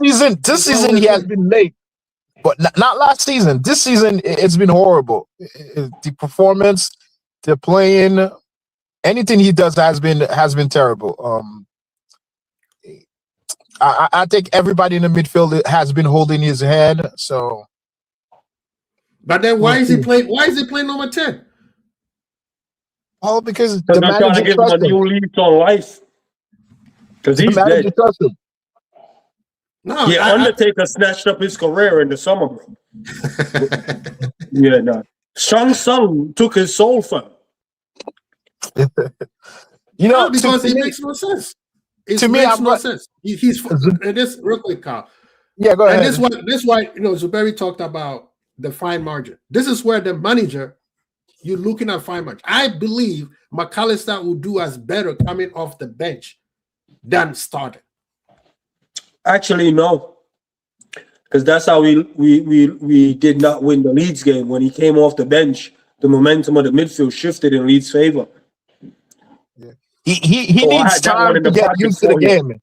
season he has been late. But not last season. This season it's been horrible. The performance, the playing, anything he does has been terrible. I think everybody in the midfield has been holding his head. So, but then why is he playing? Why is he playing number 10? All because Because the they're trying to manager give him a trusts him. new lease on life. Because The he's manager dead. trusts him. No, Yeah, Undertaker snatched up his career in the summer, bro. Yeah, no. Shang Tsung took his soul from him. You no, know, because to it me, makes no sense. It to me, makes I'm no like, sense. He's and this real quick, Carl. yeah, go And ahead. this why Zuberi talked about the fine margin. This is where the manager, you're looking at fine margin. I believe McAllister will do as better coming off the bench than starting. Actually, no. Because that's how we did not win the Leeds game. When he came off the bench, the momentum of the midfield shifted in Leeds' favor. He So I needs had that one time in to the get pocket used to the for him. game.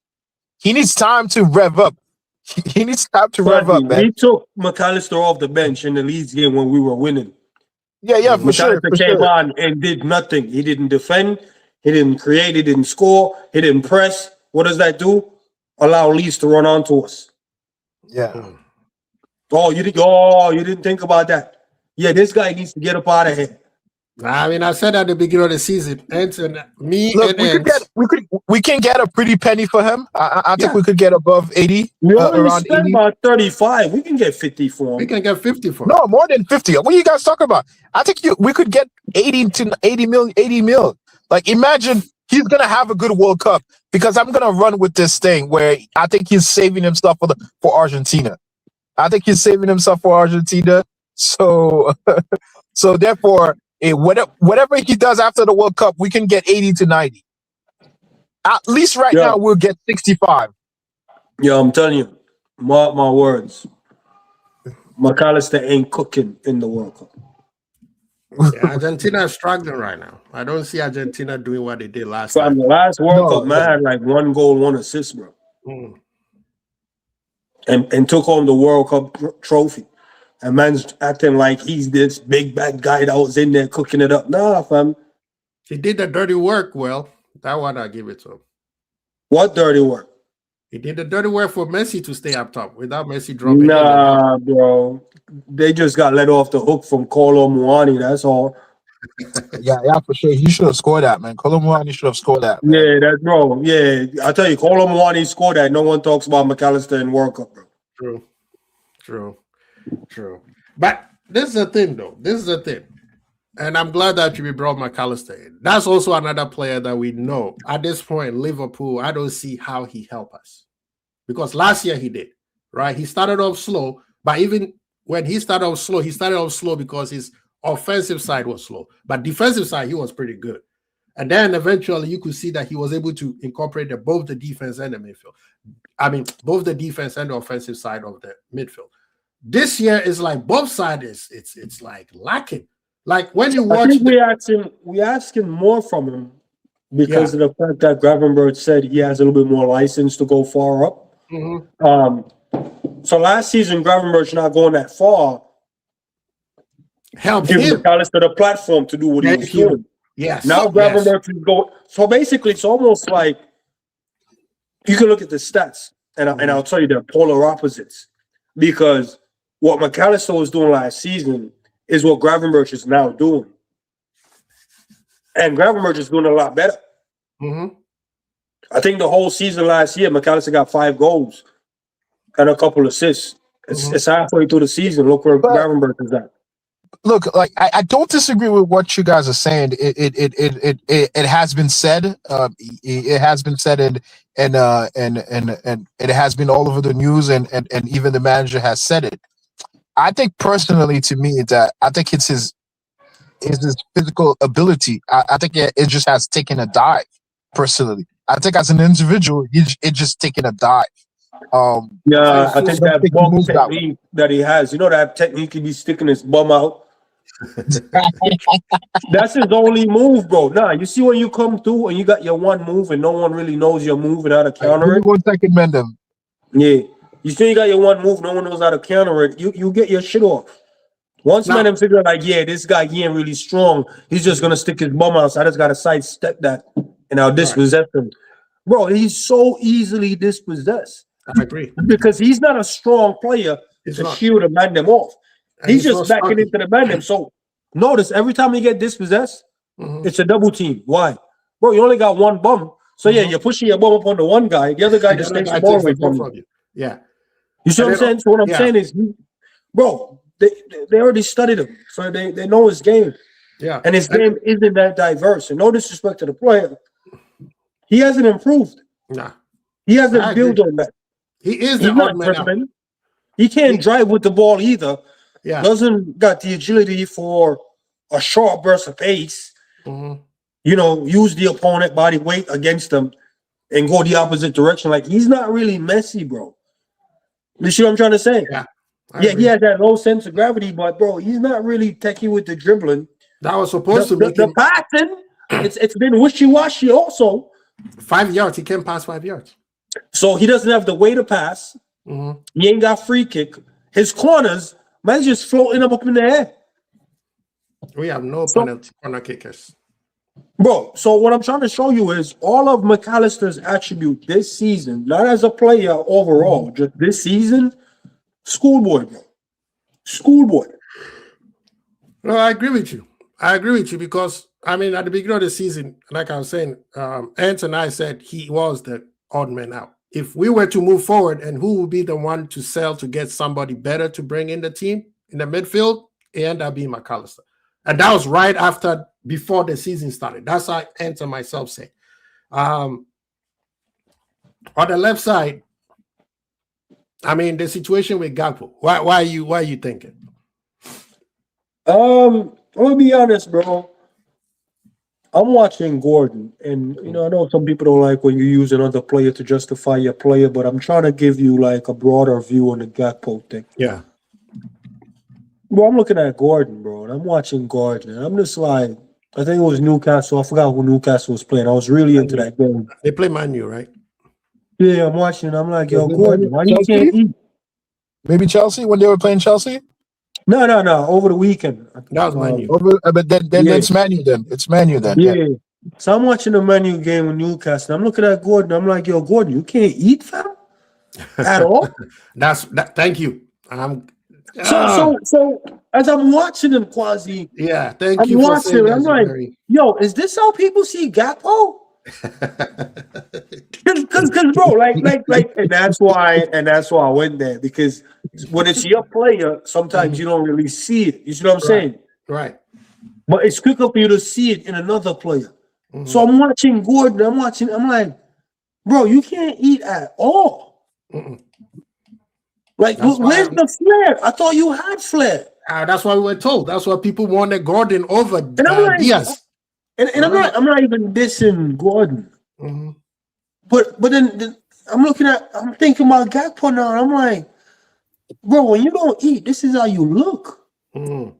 He needs time to rev up. He needs time to rev Kwasi, up, man. we took McAllister off the bench in the Leeds game when we were winning. Yeah, for sure, McAllister for came sure. on and did nothing. He didn't defend. He didn't create. He didn't score. He didn't press. What does that do? Allow Leeds to run onto us. Yeah. Oh, you didn't think about that. Yeah, this guy needs to get up out of here. I mean, I said at the beginning of the season, and me Look, and we can get a pretty penny for him. I think Yeah. we could get above 80, We already around spent 80. about 35. We can get 50 for we him. can get 50 for it. No, more than 50. What are you guys talking about? I think we could get 80 to 80 mil, 80 mil. Like, imagine he's gonna have a good World Cup, because I'm gonna run with this thing where I think he's saving himself for Argentina. I think he's saving himself for Argentina. So so therefore, whatever he does after the World Cup, we can get 80 to 90. At least right Yeah. now we'll get 65. Yeah, I'm telling you, mark my words. McAllister ain't cooking in the World Cup. Yeah, Argentina is struggling right now. I don't see Argentina doing what they did last From time. the last World No, Cup, man had like 1 goal, 1 assist, bro. Mm. And took home the World Cup trophy. And man's acting like he's this big bad guy that was in there cooking it up. Nah, fam. He did the dirty work well. That one I give it to him. What dirty work? He did the dirty work for Messi to stay up top without Messi dropping. Nah, bro. They just got let off the hook from Kolo Muani, that's all. yeah, for sure. He should have scored that, man. Colomwani should have scored that, man. Yeah, that's bro. Yeah, I tell you, Kolo Muani scored that. No one talks about McAllister in World Cup, bro. True. But this is the thing, though. This is the thing. And I'm glad that you brought McAllister in. That's also another player that we know. At this point, Liverpool, I don't see how he helped us. Because last year he did, right? He started off slow, but even when he started off slow because his offensive side was slow. But defensive side, he was pretty good. And then eventually you could see that he was able to incorporate both the defense and the midfield. I mean, both the defense and the offensive side of the midfield. This year is like both sides it's like lacking. Like when you I watch think we asking more from him because Yeah. of the fact that Gravenberch said he has a little bit more license to go far up. So last season, Gravenberch not going that far help giving him. McAllister the platform to do what he was Thank you. doing. Yes. Now Gravenberch is going. So basically, it's almost like you can look at the stats, and I'll tell you they're polar opposites, because what McAllister was doing last season is what Gravenberch is now doing, and Gravenberch is doing a lot better. Mm-hmm. I think the whole season last year, McAllister got 5 goals and a couple assists. It's halfway through the season. Look where Gravenberch is at. Look, like I don't disagree with what you guys are saying. It has been said. It has been said, and it has been all over the news, and even the manager has said it. I think personally, to me, that I think it's his physical ability. I think it just has taken a dive. Personally, I think as an individual, it just taken a dive. Yeah, I think that he bum moves that way. technique that he has, you know, that technique he be sticking his bum out. That's his only move, bro. Nah, you see when you come through and you got your one move and no one really knows you're moving how to counter it. 1 second, Mendham. Yeah, you see you got your one move, no one knows how to counter it. You get your shit off. Once Now- man figure out like, yeah, this guy he ain't really strong. He's just gonna stick his bum out. So I just gotta sidestep that and I'll dispossess him. Bro, he's so easily dispossessed. I agree. Because he's not a strong player He's to not. shield a man them off. And He's he's just not backing stocky. into the man them. So notice every time he get dispossessed, It's a double team. Why? Bro, you only got one bum. So yeah, you're pushing your bum up on the one guy. The other guy just takes the ball away from you. Yeah. You see what I'm saying? So what I'm saying is, bro, they already studied him. So they know his game. Yeah. And his game isn't that diverse. And no disrespect to the player. He hasn't improved. Nah. He hasn't built on that. He's the odd man out. He can't drive with the ball either. Yeah. Doesn't got the agility for a short burst of pace. You know, use the opponent body weight against them and go the opposite direction. Like, he's not really Messi, bro. You see what I'm trying to say? Yeah. He has that low sense of gravity, but bro, he's not really techie with the dribbling. That was supposed to make the passing. It's been wishy-washy also. 5 yards. He can't pass 5 yards. So he doesn't have the way to pass. He ain't got free kick. His corners, man's just floating up in the air. We have no penalty corner kickers. Bro, so what I'm trying to show you is all of McAllister's attribute this season, not as a player overall, just this season, schoolboy, bro. Schoolboy. No, I agree with you. I agree with you because, I mean, at the beginning of the season, like I was saying, Ant and I said he was the odd man out. If we were to move forward and who would be the one to sell to get somebody better to bring in the team in the midfield, it ended up being McAllister. And that was right before the season started. That's how Ant and myself say. On the left side, I mean, the situation with Gakpo. Why are you thinking? I'm gonna be honest, bro. I'm watching Gordon, and you know, I know some people don't like when you use another player to justify your player, but I'm trying to give you like a broader view on the Gakpo thing. Yeah. Bro, I'm looking at Gordon, bro, and I'm watching Gordon, and I'm just like, I think it was Newcastle. I forgot who Newcastle was playing. I was really into that game. They play Man U, right? Yeah, I'm watching, and I'm like, yo, Gordon, why you can't eat? Maybe Chelsea when they were playing Chelsea? No. Over the weekend. That was Man U. But then it's Man U then. It's Man U then. Yeah. So I'm watching the Man U game with Newcastle. I'm looking at Gordon. I'm like, yo, Gordon, you can't eat, fam? At all? Thank you. So as I'm watching him, Kwasi, yeah, thank I'm you. Watching him, I'm like, yo, is this how people see Gakpo? Because bro, like, and that's why I went there, because when it's your player, sometimes you don't really see it. You see what I'm saying? Right. But it's quicker for you to see it in another player. So I'm watching Gordon. I'm like, bro, you can't eat at all. Like, where's the flair? I thought you had flair. That's why we were told. That's why people wanted Gordon over and I'm like, Diaz. And I'm not even dissing Gordon. But then I'm thinking about Gakpo now. And I'm like, bro, when you don't eat, this is how you look. When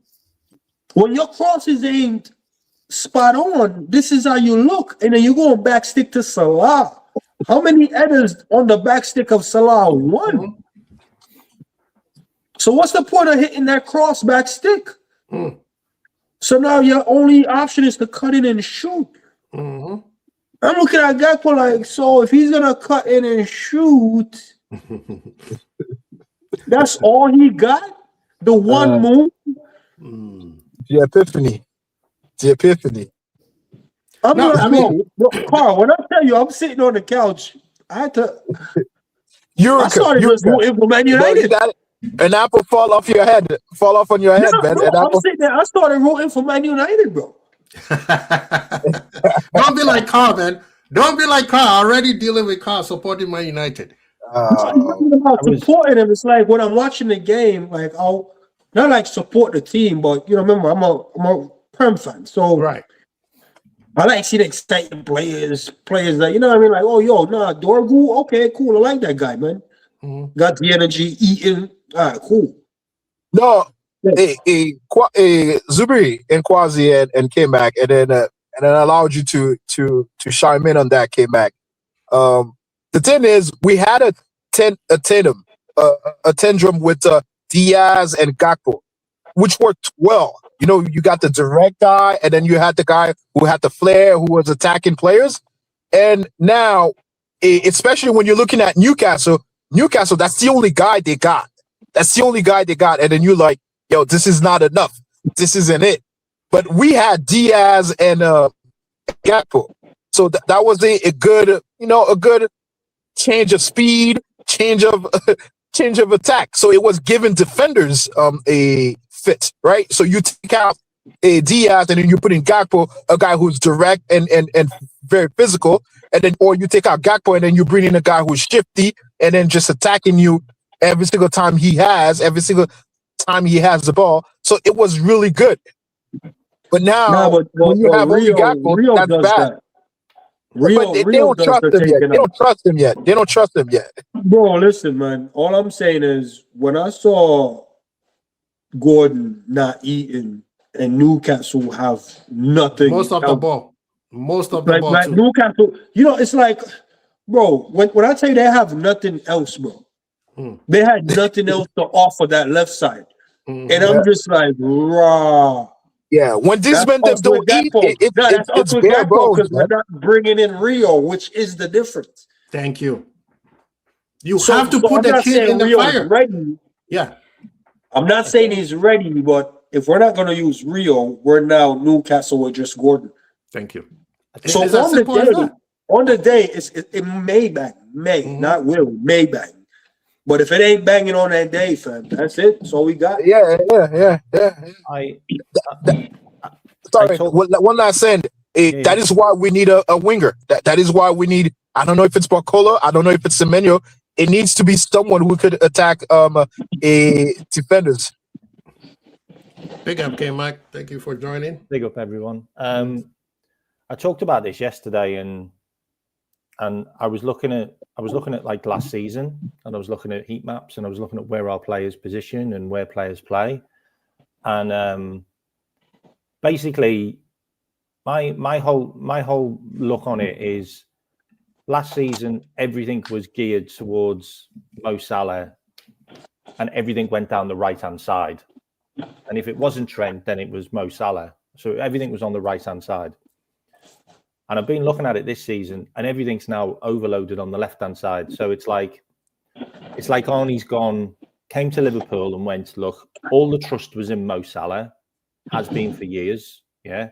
your crosses ain't spot on, this is how you look. And then you're going back stick to Salah. How many headers on the back stick of Salah won? So what's the point of hitting that cross back stick? So now your only option is to cut in and shoot. I'm looking at Gakpo like, so if he's gonna cut in and shoot, that's all he got? The one move? The epiphany. Carl, when I tell you I'm sitting on the couch, I started just rooting for Man United. An apple fall off on your head, man. Bro, I'm sitting there. I started rooting for Man United, bro. Don't be like Carl, man. Don't be like Carl. Already dealing with Carl supporting Man United. Supporting him. It's like when I'm watching the game, like I'll not like support the team, but you know, remember I'm a Prem fan, so right. I like seeing exciting players that, you know what I mean, like, oh yo, nah, Dorgu, okay, cool, I like that guy, man. Got the energy, eating. All right, cool. No, Zubiri and Kwasi and came back, and then allowed you to chime in on that. Came back. The thing is, we had a tandem with Diaz and Gakpo, which worked well. You know, you got the direct guy, and then you had the guy who had the flair, who was attacking players. And now, especially when you're looking at Newcastle, that's the only guy they got. And then you're like, yo, this is not enough. This isn't it. but we had Diaz and Gakpo. So that was a good, a good change of speed, change of change of attack. So it was giving defenders a fit, right? So you take out a Diaz and then you put in Gakpo, a guy who's direct and very physical, and then or you take out Gakpo and then you bring in a guy who's shifty and then just attacking you every single time he has the ball. So it was really good. But now when you have only Gakpo, that's does bad. that. Rio, they Rio don't trust him yet. They don't trust him yet. They don't trust him yet. Bro, listen, man. All I'm saying is when I saw Gordon not eating and Newcastle have nothing. Most of the ball. Like Newcastle, it's like, bro, when I say they have nothing else, bro, they had nothing else to offer that left side. And I'm just like, raw. Yeah, when these men don't eat, it's bare bones. Because we're not bringing in Rio, which is the difference. Thank you. You have to put the kid in the fire. Ready. Yeah. I'm not saying he's ready, but if we're not going to use Rio, we're now Newcastle or just Gordon. Thank you. So on the day, it may bang, not will, may bang. But if it ain't banging on that day, fam, that's it. That's all we got. Yeah. Sorry, one last thing. That is why we need a winger. That is why we need. I don't know if it's Barcola. I don't know if it's Semenyo. It needs to be someone who could attack a defenders. Big up, K-Mike. Thank you for joining. Big up, everyone. I talked about this yesterday, and I was looking at like last season, and I was looking at heat maps, and I was looking at where our players position and where players play, and basically, my whole look on it is last season everything was geared towards Mo Salah, and everything went down the right hand side, and if it wasn't Trent, then it was Mo Salah. So everything was on the right hand side. And I've been looking at it this season, and everything's now overloaded on the left-hand side. So it's like Arnie's came to Liverpool and went, look, all the trust was in Mo Salah, has been for years, yeah.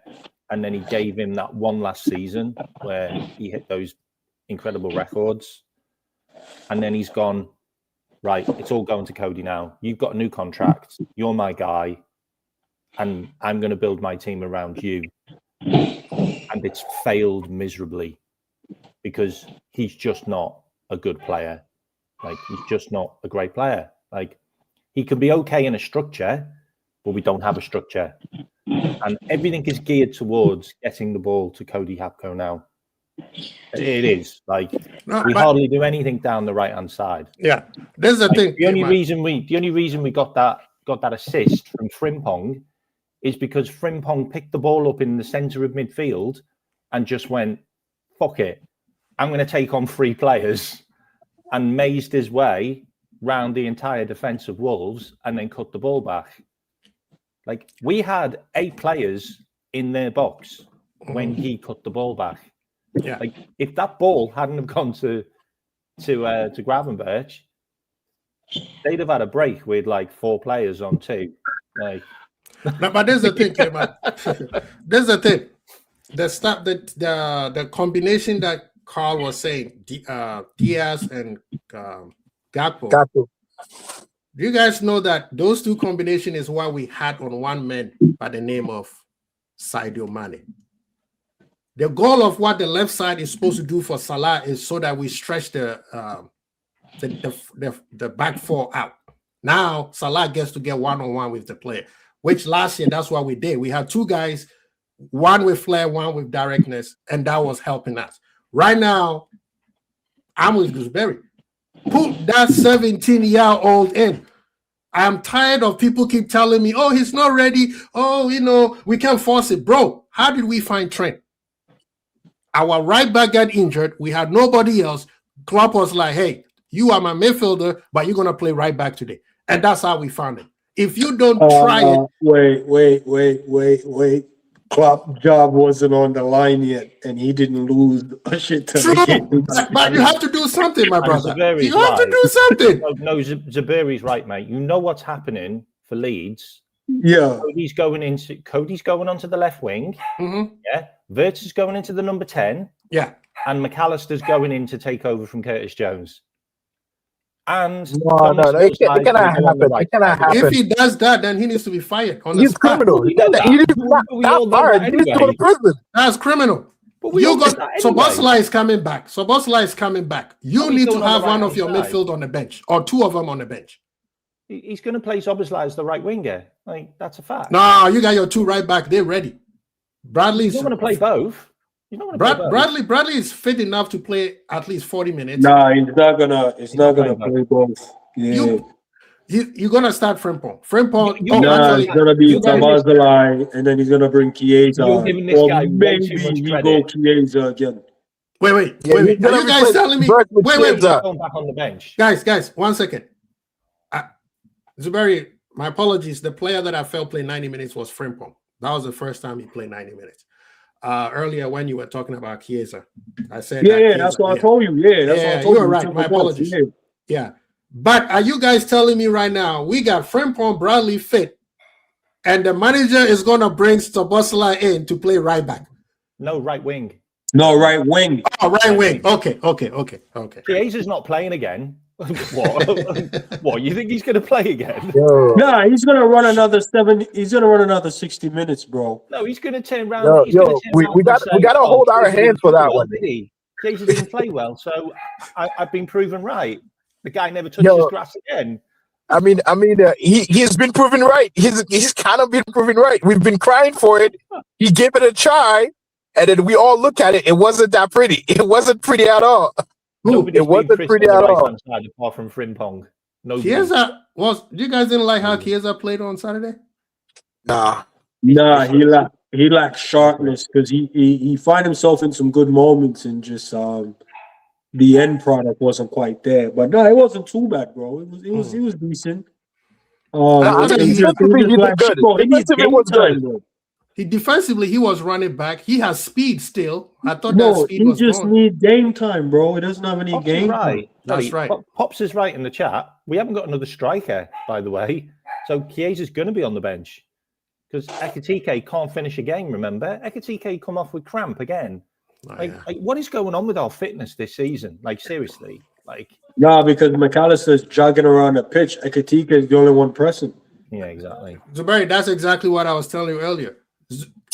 And then he gave him that one last season where he hit those incredible records. And then he's gone, right, it's all going to Cody now. You've got a new contract. You're my guy. And I'm going to build my team around you. And it's failed miserably because he's just not a good player. Like, he's just not a great player. Like, he can be okay in a structure, but we don't have a structure. And everything is geared towards getting the ball to Cody Gakpo now. It is. Like, we hardly do anything down the right-hand side. Yeah. There's the thing. The only reason we got that assist from Frimpong is because Frimpong picked the ball up in the centre of midfield and just went, fuck it, I'm going to take on 3 players, and mazed his way round the entire defence of Wolves and then cut the ball back. Like, we had 8 players in their box when he cut the ball back. Yeah. Like, if that ball hadn't have gone to Gravenberch, they'd have had a break with like 4 players on 2. Like, no, but there's the thing, man. There's the thing. The combination that Carl was saying, Diaz and Gakpo. Do you guys know that those 2 combination is what we had on one man by the name of Sadio Mane? The goal of what the left side is supposed to do for Salah is so that we stretch the back 4 out. Now Salah gets to get one-on-one with the player, which last year that's what we did. We had 2 guys, one with flair, one with directness, and that was helping us. Right now, I'm with Gooseberry. Put that 17-year-old in. I'm tired of people keep telling me, oh, he's not ready. Oh, we can't force it. Bro, how did we find Trent? Our right back got injured. We had nobody else. Klopp was like, hey, you are my midfielder, but you're going to play right back today. And that's how we found it. If you don't try it. Wait. Klopp job wasn't on the line yet, and he didn't lose a shit to the game. But you have to do something, my brother. You have to do something. No, Zaberi's right, mate. You know what's happening for Leeds Yeah. Cody's going onto the left wing. Mm-hmm. Yeah. Wirtz is going into the number 10. Yeah. And McAllister's going in to take over from Curtis Jones. And No, it cannot happen. It cannot happen. If he does that, then he needs to be fired on the He's spot. criminal. He needs to not fired. He needs to go to prison. That's criminal. So Bossela is coming back. You need to have one of your midfield on the bench or two of them on the bench. He's going to play Szoboszlai as the right winger. Like, that's a fact. No, you got your two right back. They're ready. Bradley's not going to play both. Bradley is fit enough to play at least 40 minutes. Nah, he's not gonna play both. Yeah. You're gonna start Frimpong. He's gonna be Szoboszlai, and then he's gonna bring Chiesa. Or maybe he go Chiesa again. Wait. Are you guys telling me? Wait. Back on the bench. Guys, 1 second. Zuberi, my apologies. The player that I felt play 90 minutes was Frimpong. That was the first time he played 90 minutes. Earlier when you were talking about Chiesa, I said that's what I told you. That's what I told you. You're right. My apologies. Yeah. But are you guys telling me right now we got Frimpong, Bradley fit, and the manager is gonna bring Szoboszlai in to play right back? No, right wing. No, right wing. Oh, right wing. Okay. Chiesa's not playing again. What? You think he's going to play again? Nah, he's going to run another 70. He's going to run another 60 minutes, bro. No, he's going to turn around. We got to hold our hands for that one. Chiesa didn't play well, so I've been proven right. The guy never touches grass again. I mean, he's been proven right. He's kind of been proven right. We've been crying for it. He gave it a try, and then we all look at it. It wasn't that pretty. It wasn't pretty at all. It wasn't pretty at all. Side, apart from Frimpong. Chiesa you guys didn't like how Chiesa played on Saturday? Nah, he lacked sharpness because he find himself in some good moments and just the end product wasn't quite there. But no, it wasn't too bad, bro. It was decent. Defensively, he was running back. He has speed still. I thought he just need game time, bro. He doesn't have any game time. That's right. Pops is right in the chat. We haven't got another striker, by the way. So Chiesa's going to be on the bench because Ekitike can't finish a game, remember? Ekitike come off with cramp again. Like, what is going on with our fitness this season? Like, seriously? No, because McAllister's jogging around the pitch. Ekitike is the only one pressing. Yeah, exactly. Zuberi, that's exactly what I was telling you earlier.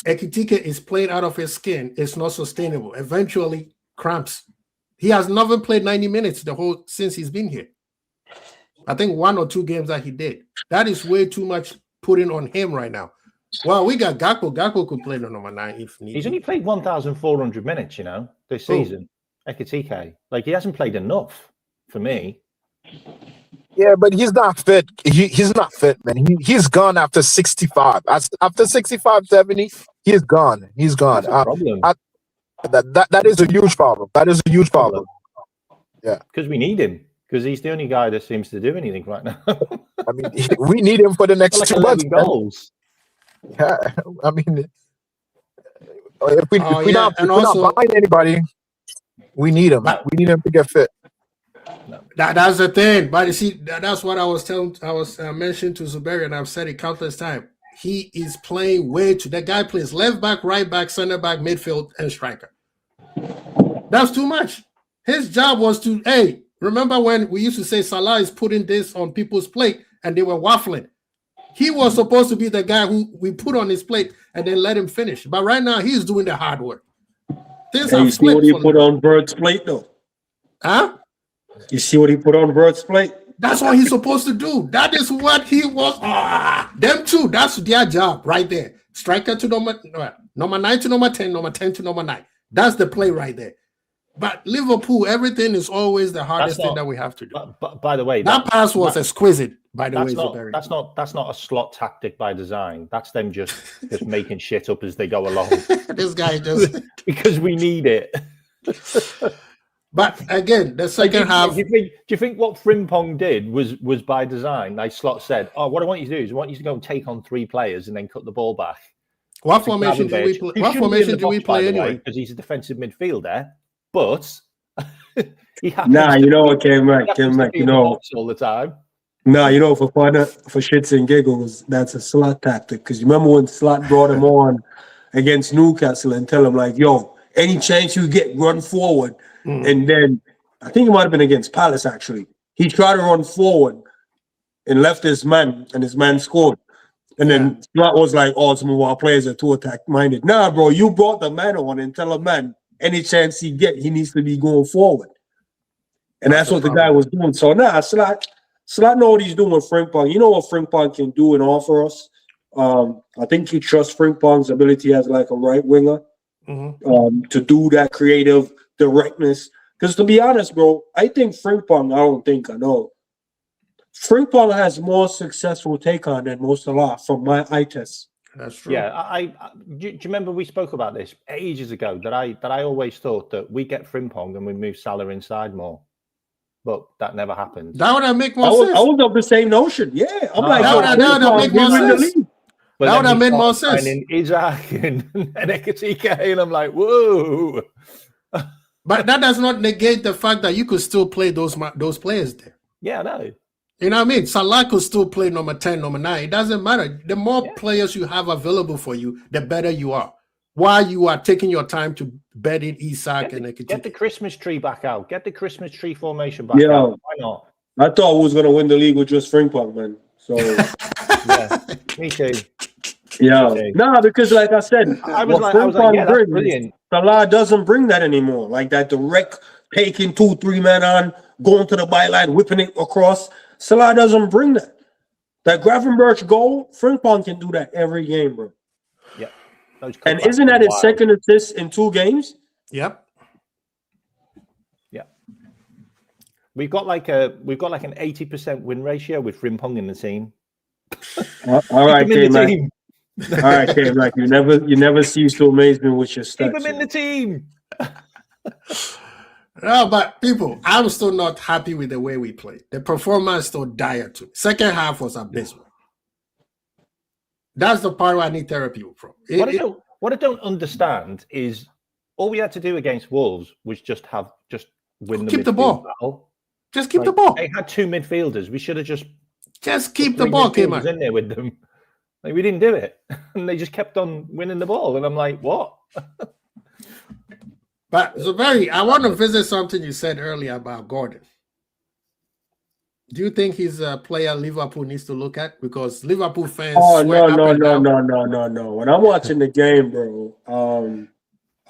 Ekitike is playing out of his skin. It's not sustainable. Eventually, cramps. He has never played 90 minutes since he's been here. I think 1 or 2 games that he did. That is way too much putting on him right now. Well, we got Gakpo. Gakpo could play the number 9 if needed. He's only played 1,400 minutes, this season. Ekitike. He hasn't played enough for me. Yeah, but he's not fit. He's not fit, man. He's gone after 65. After 65, 70, he's gone. He's gone. That is a huge problem. That is a huge problem. Yeah. Because we need him. Because he's the only guy that seems to do anything right now. I mean, we need him for the next 2 months. Goals. Yeah, I mean, if we're not buying anybody, we need him. We need him to get fit. That's the thing. But you see, that's what I was mentioning to Zuberi, and I've said it countless times. He is playing that guy plays left back, right back, center back, midfield, and striker. That's too much. His job was to, remember when we used to say Salah is putting this on people's plate and they were waffling? He was supposed to be the guy who we put on his plate and then let him finish. But right now, he's doing the hard work. You see what he put on Bird's plate, though? Huh? You see what he put on Bird's plate? That's what he's supposed to do. That is what he was. Them two, that's their job right there. Striker to number 9 to number 10, number 10 to number 9. That's the play right there. But Liverpool, everything is always the hardest thing that we have to do. But by the way, that pass was exquisite. By the way, that's not a slot tactic by design. That's them just making shit up as they go along. This guy just because we need it. But again, the second half. Do you think what Frimpong did was by design? Like Slot said, what I want you to do is I want you to go and take on 3 players and then cut the ball back. What formation do we play? What formation do we play anyway? Because he's a defensive midfielder, but you know what, K-Mac, you know all the time. Nah, you know, for fun, for shits and giggles, that's a slot tactic. Because you remember when Slot brought him on against Newcastle and tell him like, "Yo, any chance you get, run forward." And then I think it might have been against Palace actually. He tried to run forward and left his man, and his man scored. And then Slot was like, "Oh, some of our players are too attack minded." Nah, bro, you brought the man on and tell a man any chance he get, he needs to be going forward. And that's what the guy was doing. So nah, Slot know what he's doing with Frimpong. You know what Frimpong can do and offer us. I think he trusts Frimpong's ability as like a right winger to do that creative directness. Because to be honest, bro, I think I know. Frimpong has more successful take on than most Salah from my eye test. That's true. Yeah, do you remember we spoke about this ages ago that I always thought that we get Frimpong and we move Salah inside more. But that never happened. That would make more sense. I was of the same notion. Yeah, I'm like, that would make more sense. But that would have made more sense. In Isaac and Ekatike, and I'm like, whoa. But that does not negate the fact that you could still play those players there. Yeah, I know. You know what I mean? Salah could still play number 10, number 9. It doesn't matter. The more players you have available for you, the better you are. While you are taking your time to bed in Isaac and Ekatike. Get the Christmas tree back out. Get the Christmas tree formation back out. Why not? I thought we was going to win the league with just Frimpong, man. So, yeah, me too. Yeah. No, because like I said, I was like, yeah, that's brilliant. Salah doesn't bring that anymore. Like that direct taking 2-3 men on, going to the byline, whipping it across. Salah doesn't bring that. That Gravenberch goal, Frimpong can do that every game, bro. Yeah. And isn't that his second assist in 2 games? Yep. Yeah. We've got like an 80% win ratio with Frimpong in the team. All right, K-Man. All right, K-Man. Like you never cease to amaze me with your stats. Keep him in the team. No, but people, I'm still not happy with the way we played. The performance still dire to me. Second half was abysmal. That's the part where I need therapy from. What I don't understand is all we had to do against Wolves was just win the ball. Battle. Just keep the ball. They had 2 midfielders. We should have just keep the ball, K-Man. In there with them. Like, we didn't do it, and they just kept on winning the ball. And I'm like, what? But Zuberi, I want to visit something you said earlier about Gordon. Do you think he's a player Liverpool needs to look at? Because Liverpool fans. Oh no. When I'm watching the game, bro,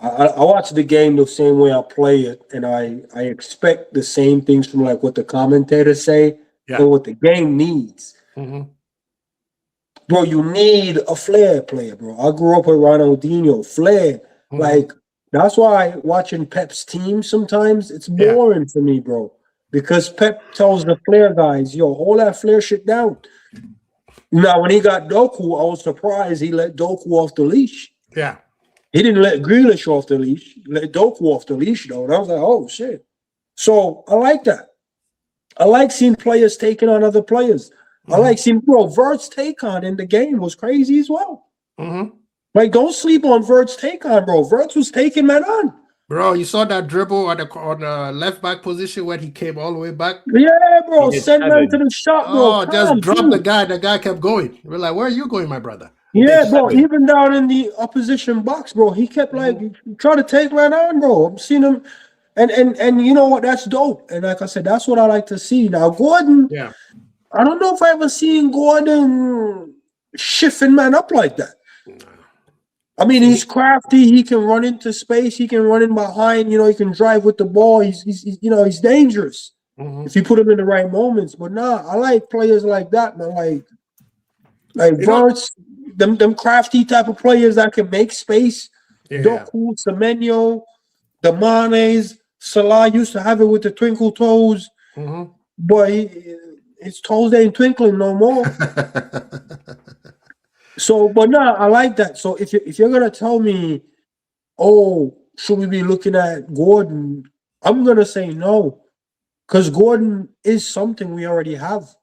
I watch the game the same way I play it, and I expect the same things from like what the commentators say and what the game needs. Bro, you need a flair player, bro. I grew up with Ronaldinho, flair. Like that's why watching Pep's team sometimes it's boring for me, bro. Because Pep tells the flair guys, yo, hold that flair shit down. Now, when he got Doku, I was surprised he let Doku off the leash. Yeah. He didn't let Grealish off the leash. He let Doku off the leash, though. And I was like, oh, shit. So, I like that. I like seeing players taking on other players. I like seeing, bro, Vert's take on in the game was crazy as well. Like, don't sleep on Vert's take on, bro. Vert was taking man on. Bro, you saw that dribble on the left back position where he came all the way back? Yeah, bro. Send them to the shot, bro. Oh, just drop the guy. The guy kept going. We're like, where are you going, my brother? Yeah, bro. Even down in the opposition box, bro, he kept like trying to take man on, bro. I'm seeing him, and you know what? That's dope. And like I said, that's what I like to see. Now, Gordon. Yeah. I don't know if I ever seen Gordon shifting man up like that. I mean, he's crafty. He can run into space. He can run in behind. You know, he can drive with the ball. He's dangerous if you put him in the right moments. But nah, I like players like that, man. Like Verts, them crafty type of players that can make space. Doku, Semenyo, the Manes, Salah used to have it with the twinkle toes, but his toes ain't twinkling no more. So, but nah, I like that. So if you're gonna tell me, oh, should we be looking at Gordon? I'm gonna say no, because Gordon is something we already have.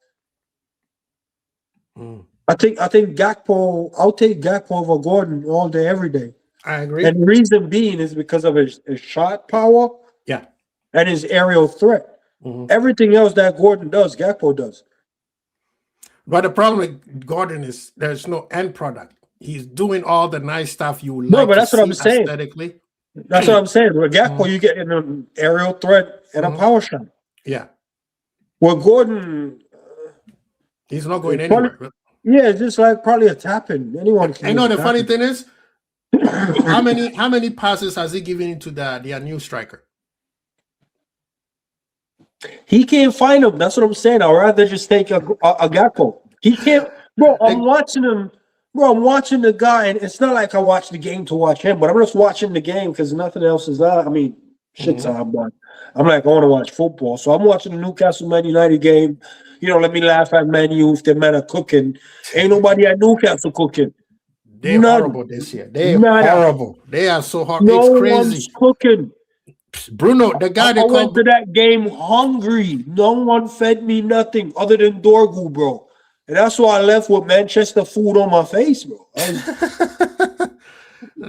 I think Gakpo. I'll take Gakpo over Gordon all day, every day. I agree. And the reason being is because of his shot power, and his aerial threat. Everything else that Gordon does, Gakpo does. But the problem with Gordon is there's no end product. He's doing all the nice stuff you No, like but to that's what I'm see saying. aesthetically. That's what I'm saying. With Gakpo, you get an aerial threat and a power shot. Yeah, Well, Gordon, he's not going Probably- anywhere. yeah, it's just like probably a tapping. Anyone can. I know just the tap funny it. thing is, how many passes has he given into their new striker? He can't find him. That's what I'm saying. I'd rather just take a Gakpo. He can't, bro. I'm watching him, bro. I'm watching the guy, and it's not like I watch the game to watch him, but I'm just watching the game because nothing else is on. I mean, shit's on, but I'm like, I want to watch football, so I'm watching the Newcastle Man United game. You know, let me laugh at Man U if the men are cooking. Ain't nobody at Newcastle cooking. They're None. horrible this year. They're Nada. horrible. They are so horrible. No It's crazy. one's cooking. Bruno, the guy I they went call to that game hungry. No one fed me nothing other than Dorgu, bro. And that's why I left with Manchester food on my face, bro. and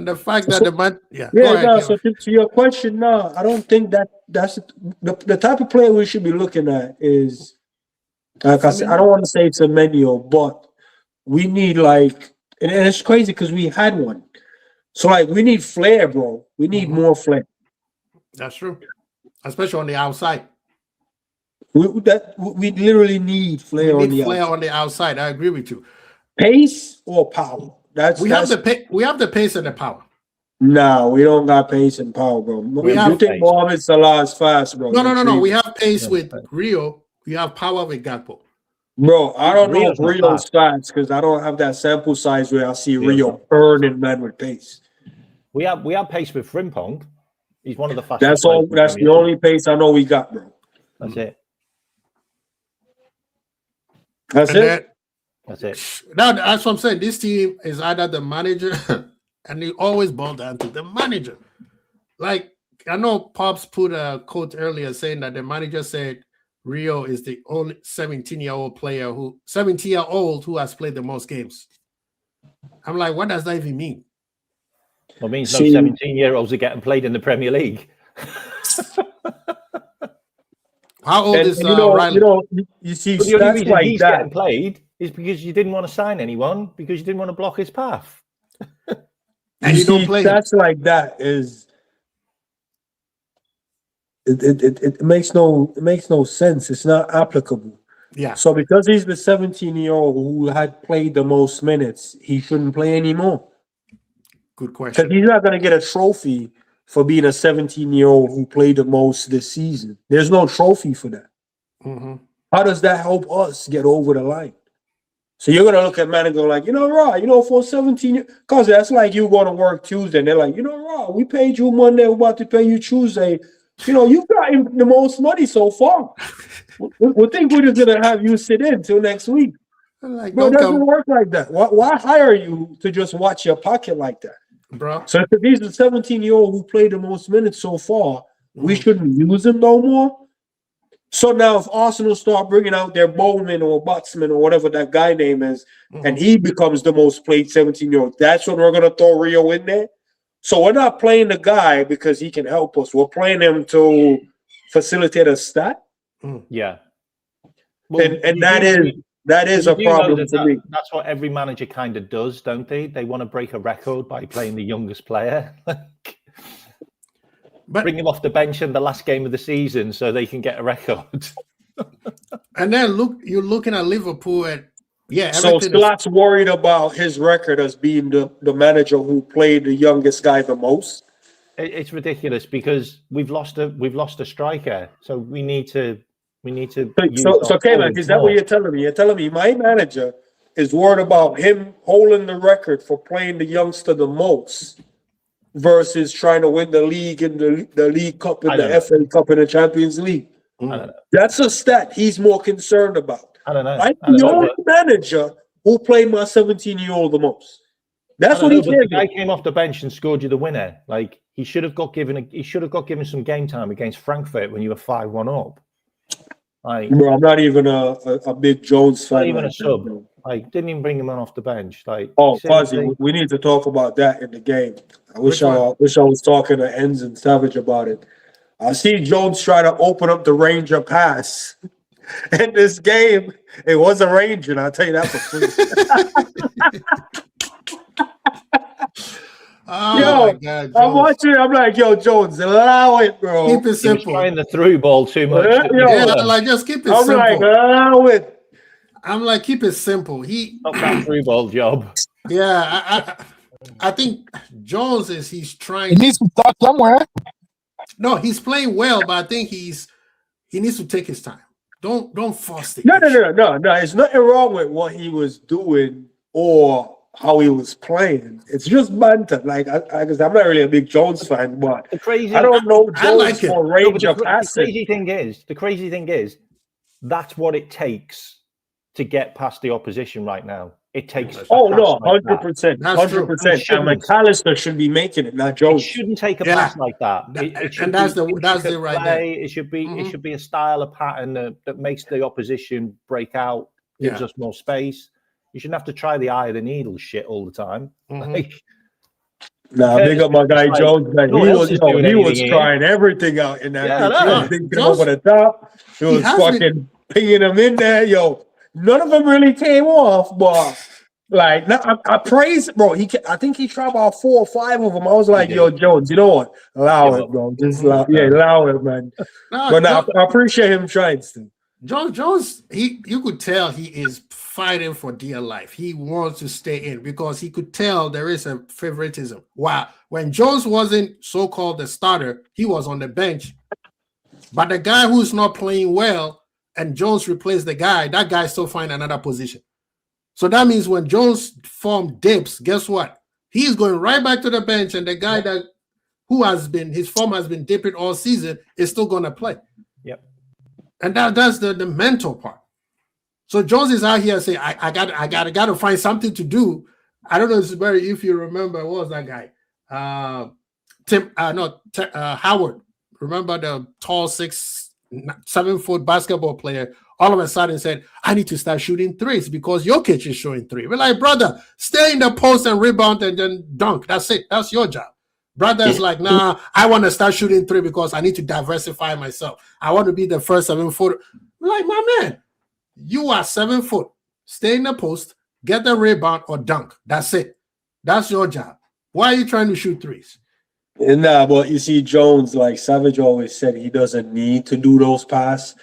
the fact that the man, Yeah, go ahead, no, Kevin. so to your question, no, I don't think that's the type of player we should be looking at is, like I said, I don't want to say it's a menu, but we need like, and it's crazy because we had one. So like we need flair, bro. We need more flair. That's true, especially on the outside. We literally need flair We on need the flair outside. on the outside. I agree with you. Pace or power? We have the pace and the power. No, we don't got pace and power, bro. If have you think pace. Mohamed Salah is fast, bro. No. you're We dreaming. have pace with Rio. We have power with Gakpo. Bro, I don't know Rio's if not Rio's fast because I don't have that sample size where I see Rio burning man with pace. We have pace with Frimpong. He's one of the fastest. That's all. players in That's the Premier League. only pace I know we got, bro. That's it. That's And it. That's it. That's what I'm saying. This team is either the manager, and they always boil down to the manager. Like I know Pops put a quote earlier saying that the manager said Rio is the only 17-year-old player 17-year-old who has played the most games. I'm like, what does that even mean? Well, it means See- no 17-year-olds are getting played in the Premier League. How old And is you Riley? you see But the only stats reason like he's that. getting played is because you didn't want to sign anyone because you didn't want to block his path. And you don't see play. stats like that is it makes no sense. It's not applicable. Yeah, So because he's the 17-year-old who had played the most minutes, he shouldn't play anymore. good Because question. he's not going to get a trophy for being a 17-year-old who played the most this season. There's no trophy for that. Mhm. How does that help us get over the line? So you're going to look at man and go like, for 17, because that's like you going to work Tuesday. And they're like, we paid you Monday. We're about to pay you Tuesday. You got him the most money so far. We think we're just going to have you sit in till next week. Like, Bro, it don't doesn't come, work like that. Why hire you to just watch your pocket like that? bro. So if he's the 17-year-old who played the most minutes so far, we shouldn't use him no more. So now if Arsenal start bringing out their bowman or botsman or whatever that guy name is, and he becomes the most played 17-year-old, that's when we're going to throw Rio in there. So we're not playing the guy because he can help us. We're playing him to facilitate a stat. Yeah. And that is a problem for me. That's what every manager kind of does, don't they? They want to break a record by playing the youngest player. But Bring him off the bench in the last game of the season so they can get a record. and then you're looking at Liverpool and So everything. Scott's worried about his record as being the manager who played the youngest guy the most. It's ridiculous because we've lost a striker, so we need to. So Kayla, is that what you're telling me? You're telling me my manager is worried about him holding the record for playing the youngster the most versus trying to win the league and the League Cup and the FA Cup and the Champions League. I don't know. That's a stat he's more concerned about. I don't know. I'm the only manager who played my 17-year-old the most. That's what he The cares guy about. came off the bench and scored you the winner. Like he should have got given some game time against Frankfurt when you were 5-1 up. Like, Bro, I'm not even a big Jones fan. not even like a sub. that, bro. Like, didn't even bring him on off the bench. Like, Oh, seriously. Kwasi, we need to talk about that in the game. I wish I was talking to Enz and Savage about it. I see Jones try to open up the Ranger pass, in this game, it was arranging. I'll tell you that for free. Oh Yo, my God, I'm Jones. watching. I'm like, yo, Jones, allow it, bro. Keep it He was simple. trying the through ball too much. Yo, Yeah, like just keep it I'm like, simple. allow it. I'm like, keep it simple. He, Not that through ball job. yeah, I think Jones he's He trying. needs to start somewhere. No, he's playing well, but I think he needs to take his time. Don't force it. No. There's nothing wrong with what he was doing or how he was playing. It's just banter. Like, because I'm not really a big Jones fan, but The crazy, I don't know I Jones like it. for No, range but of the passing. crazy thing is, that's what it takes to get past the opposition right now. It takes. Oh no, pass like that. 100%, That's true. 100%. And Shouldn't. McAllister should be making it, not It Jones. shouldn't take a Yeah. pass like that. It should And that's be the intricate right play. there. It should be Mhm. it should be a style, a pattern that makes the opposition break out, gives Yeah. us more space. You shouldn't have to try the eye of the needle shit all the time. Mhm. Like, Nah, big up my guy Like, Jones. Man. no one else is doing He was anything here. trying everything out in that Yeah, I pitch. He know. was thinking Jones- over the top. He was has fucking been- pinging them in there. Yo, none of them really came off, but like, I praise, bro. I think he tried about 4 or 5 of them. I was like, He yo, Jones, you know what? Allow Yeah, it, bro. Just Mhm. allow it, man. No, But now I appreciate him trying still. Jones, you could tell he is fighting for dear life. He wants to stay in because he could tell there is a favoritism. Wow. When Jones wasn't so-called the starter, he was on the bench. But the guy who's not playing well and Jones replaced the guy, that guy still find another position. So that means when Jones form dips, guess what? He's going right back to the bench, and the guy his form has been dipping all season is still going to play. Yep. And that's the mental part. So Jones is out here saying, I got to find something to do. I don't know if you remember, what was that guy? Howard. Remember the tall 6'7" basketball player? All of a sudden said, I need to start shooting threes because Jokic is showing 3. We're like, brother, stay in the post and rebound and then dunk. That's it. That's your job. Brother's like, nah, I want to start shooting 3 because I need to diversify myself. I want to be the first 7-footer. Like, my man, you are 7 foot. Stay in the post, get the rebound or dunk. That's it. That's your job. Why are you trying to shoot 3s? Nah, but you see, Jones, like Savage always said, he doesn't need to do those passes.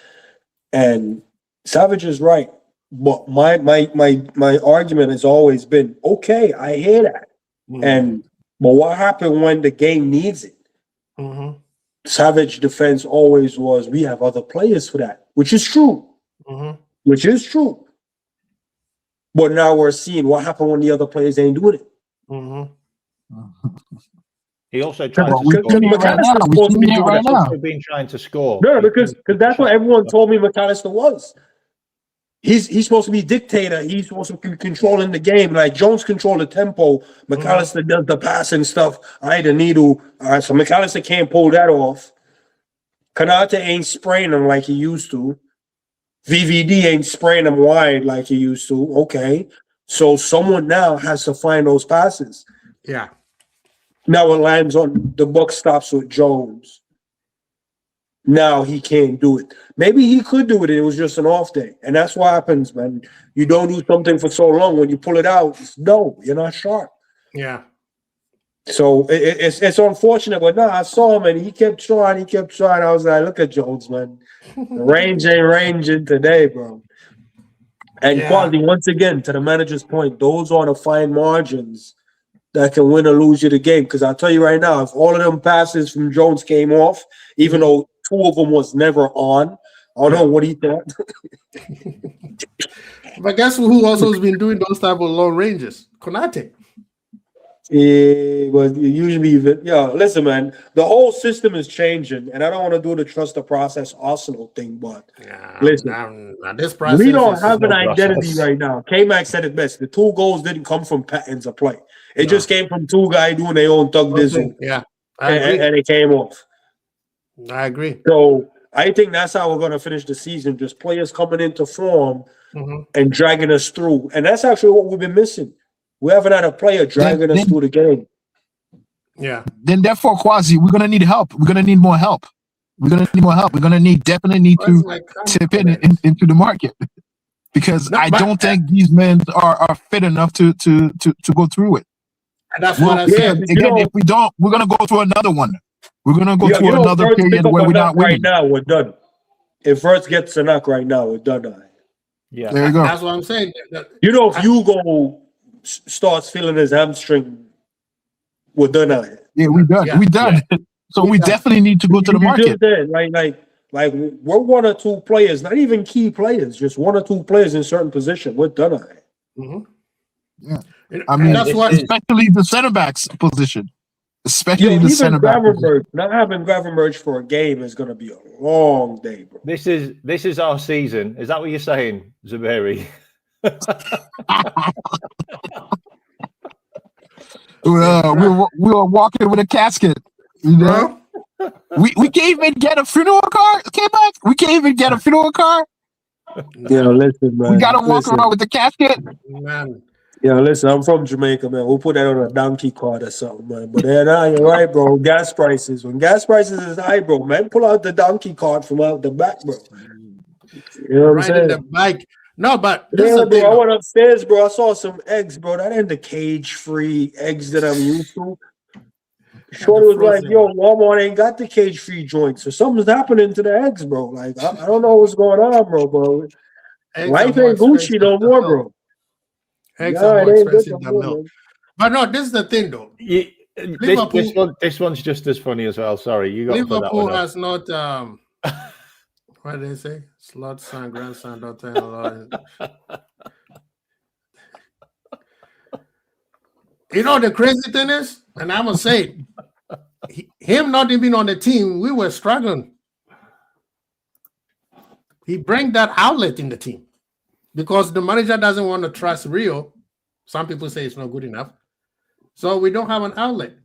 And Savage is right. But my argument has always been, okay, I hear that. Mm-hmm. But what happened when the game needs it? Mm-hmm. Savage defense always was, we have other players for that, which is true. Mm-hmm. Which is true. But now we're seeing what happened when the other players ain't doing it. Mm-hmm. he also tried Well, to we score. can right now. McAllister's We supposed to be can doing right it. now. He's been trying to score. No, because that's what everyone told me McAllister was. He's supposed to be dictator. He's supposed to be controlling the game. Like Jones control the tempo. McAllister does the passing stuff. The needle. All right, so McAllister can't pull that off. Kanata ain't spraying him like he used to. VVD ain't spraying him wide like he used to. Okay. So someone now has to find those passes. Yeah. Now it lands on the buck stops with Jones. Now he can't do it. Maybe he could do it. It was just an off day. And that's what happens, man. You don't do something for so long. When you pull it out, you're not sharp. Yeah. So it's unfortunate. But no, I saw him and he kept trying. I was like, look at Jones, man. The range ain't ranging today, bro. And Yeah. Kwasi, once again, to the manager's point, those are the fine margins that can win or lose you the game. Because I'll tell you right now, if all of them passes from Jones came off, even though 2 of them was never on, I don't know what he thought. But guess who also has been doing those type of long ranges? Konate. Yeah, but usually, listen, man, the whole system is changing, and I don't want to do the trust the process Arsenal thing, but listen, now this process we don't is have an no identity process. right now. K-Max said it best. The 2 goals didn't come from patterns of play. It just came from 2 guys doing their own thug dizzle, Yeah, I agree. and it came off. I agree. So I think that's how we're going to finish the season, just players coming into form Mhm. and dragging us through. And that's actually what we've been missing. We haven't had a player dragging us through the game. Yeah. Then therefore, Kwasi, we're gonna need help. We're gonna need more help. We're gonna need more help. We're gonna definitely need to tip into the market because I don't think these men are fit enough to go through it. And that's what I said. Again, if we don't, we're gonna go through another one. We're gonna go through another period where we're not winning. Right now, we're done. If Verts gets a knock right now, we're done. Yeah, there you go. That's what I'm saying. If Hugo starts feeling his hamstring, we're done out here. Yeah, we done. Yeah. We done. Yeah. So we definitely need to go to the market. Like we're one or two players, not even key players, just one or two players in certain position. We're done out here. Mm-hmm. Yeah, I mean, that's what, especially the center backs position. Especially the center back. Not having Gravenberch for a game is going to be a long day, bro. This is our season. Is that what you're saying, Zaberi? we were walking with a casket. You know? we can't even get a funeral car. We can't even get a funeral car. Yeah, listen, man. We gotta walk around with the casket. Man. Yeah, listen, I'm from Jamaica, man. We'll put that on a donkey cart or something, man. But then, you're right, bro. Gas prices. When gas prices is high, bro, man, pull out the donkey cart from out the back, bro. You know what I'm saying? The bike. No, but yeah, bro, I went upstairs, bro. I saw some eggs, bro. That ain't the cage-free eggs that I'm used to. Shorty was like, yo, Walmart ain't got the cage-free joints. So something's happening to the eggs, bro. Like, I don't know what's going on, bro. Life ain't Gucci no more, bro. Eggs are more expensive than milk. But no, this is the thing, though. This one's just as funny as well. Sorry, you got Liverpool has not. What did they say? Slut son, grandson, daughter-in-law. You know the crazy thing is, and I'm gonna say, him not even on the team, we were struggling. He bring that outlet in the team. Because the manager doesn't want to trust Rio. Some people say it's not good enough. So we don't have an outlet.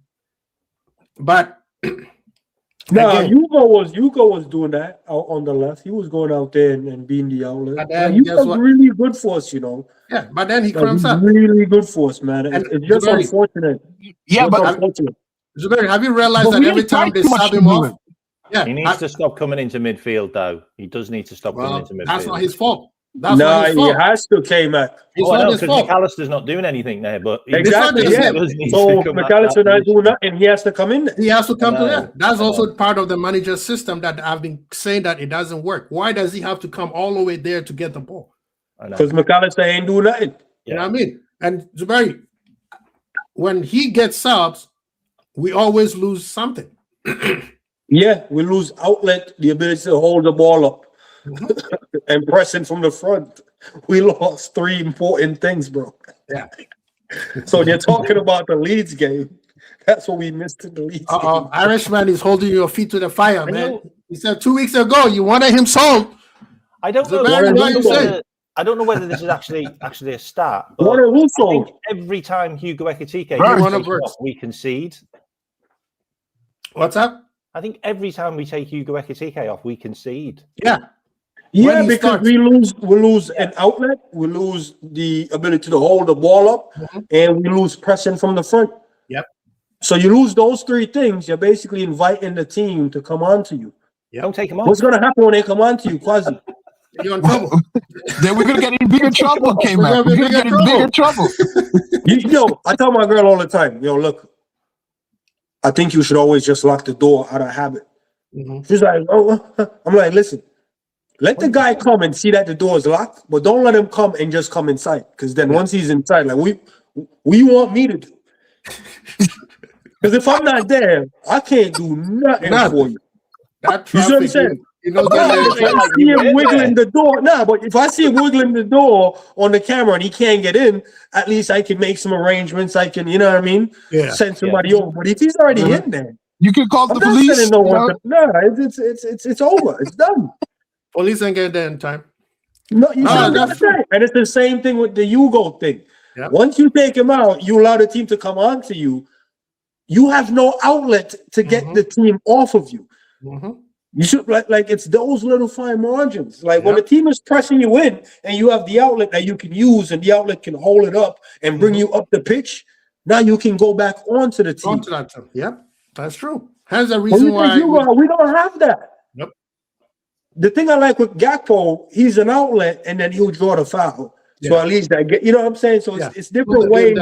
But Hugo was doing that out on the left. He was going out there and being the outlet. He was really good for us, you know. Yeah, but then he cramps up. Really good for us, man. It's just unfortunate. Yeah, but Zuberi, have you realized that every time they sub him off? Yeah, he needs to stop coming into midfield, though. He does need to stop coming into midfield. That's not his fault. He has to, K-Mac. Because McAllister's not doing anything there, but exactly. Yeah. So McAllister not doing nothing. He has to come in there. He has to come to that. That's also part of the manager's system that I've been saying that it doesn't work. Why does he have to come all the way there to get the ball? Because McAllister ain't doing nothing. You know what I mean? And Zuberi, when he gets subs, we always lose something. Yeah, we lose outlet, the ability to hold the ball up. And pressing from the front. We lost 3 important things, bro. Yeah. So you're talking about the Leeds game. That's what we missed in the Leeds game. Irishman is holding your feet to the fire, man. He said 2 weeks ago you wanted him sold. I don't know. I don't know whether this is actually a stat. What are who sold? Every time Hugo Ekitike we concede. What's up? I think every time we take Hugo Ekitike off, we concede. Yeah. Yeah, because we lose an outlet, we lose the ability to hold the ball up, and we lose pressing from the front. Yep. So you lose those 3 things, you're basically inviting the team to come on to you. Yep. Don't take them off. What's going to happen when they come on to you, Kwasi? You're in trouble. Then we're going to get in bigger trouble, K-Man. We're going to get in bigger trouble. I tell my girl all the time, look, I think you should always just lock the door out of habit. She's like, I'm like, listen. Let the guy come and see that the door is locked, but don't let him come and just come inside. Because then once he's inside, like we want me to do. Because if I'm not there, I can't do nothing for you. You see what I'm saying? If I see him wiggling the door, but if I see him wiggling the door on the camera and he can't get in, at least I can make some arrangements. I can, you know what I mean? Yeah. Send somebody over. But if he's already in there, you can call the police. It's over. It's done. Police ain't get there in time. No, that's right. And it's the same thing with the Hugo thing. Yep. Once you take him out, you allow the team to come on to you. You have no outlet to get the team off of you. You should like it's those little fine margins. Like when the team is pressing you in and you have the outlet that you can use and the outlet can hold it up and bring you up the pitch, now you can go back onto the team. Yeah, that's true. Here's the reason why we don't have that. the thing I like with Gakpo, he's an outlet, and then he'll draw the foul. So Yeah. at least I get, you know what I'm saying? So Yeah. it's different ways.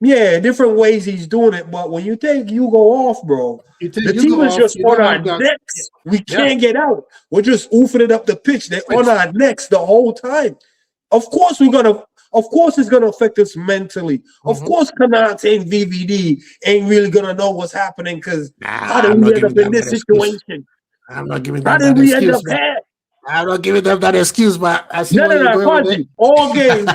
Yeah, different ways he's doing it. But when you take Hugo off, bro, You take the Hugo team is off, just you on don't our have that- necks. We Yeah. can't get out. We're just oofing it up the pitch. They're on our necks the whole time. Of course, it's gonna affect us mentally. Of course, Kanate and VVD ain't really gonna know what's happening because how did we end up in this situation? I'm not giving How them did that we end up excuse. here? I'm not giving them that excuse, but I see No, where you're going with Kwasi. it. All games.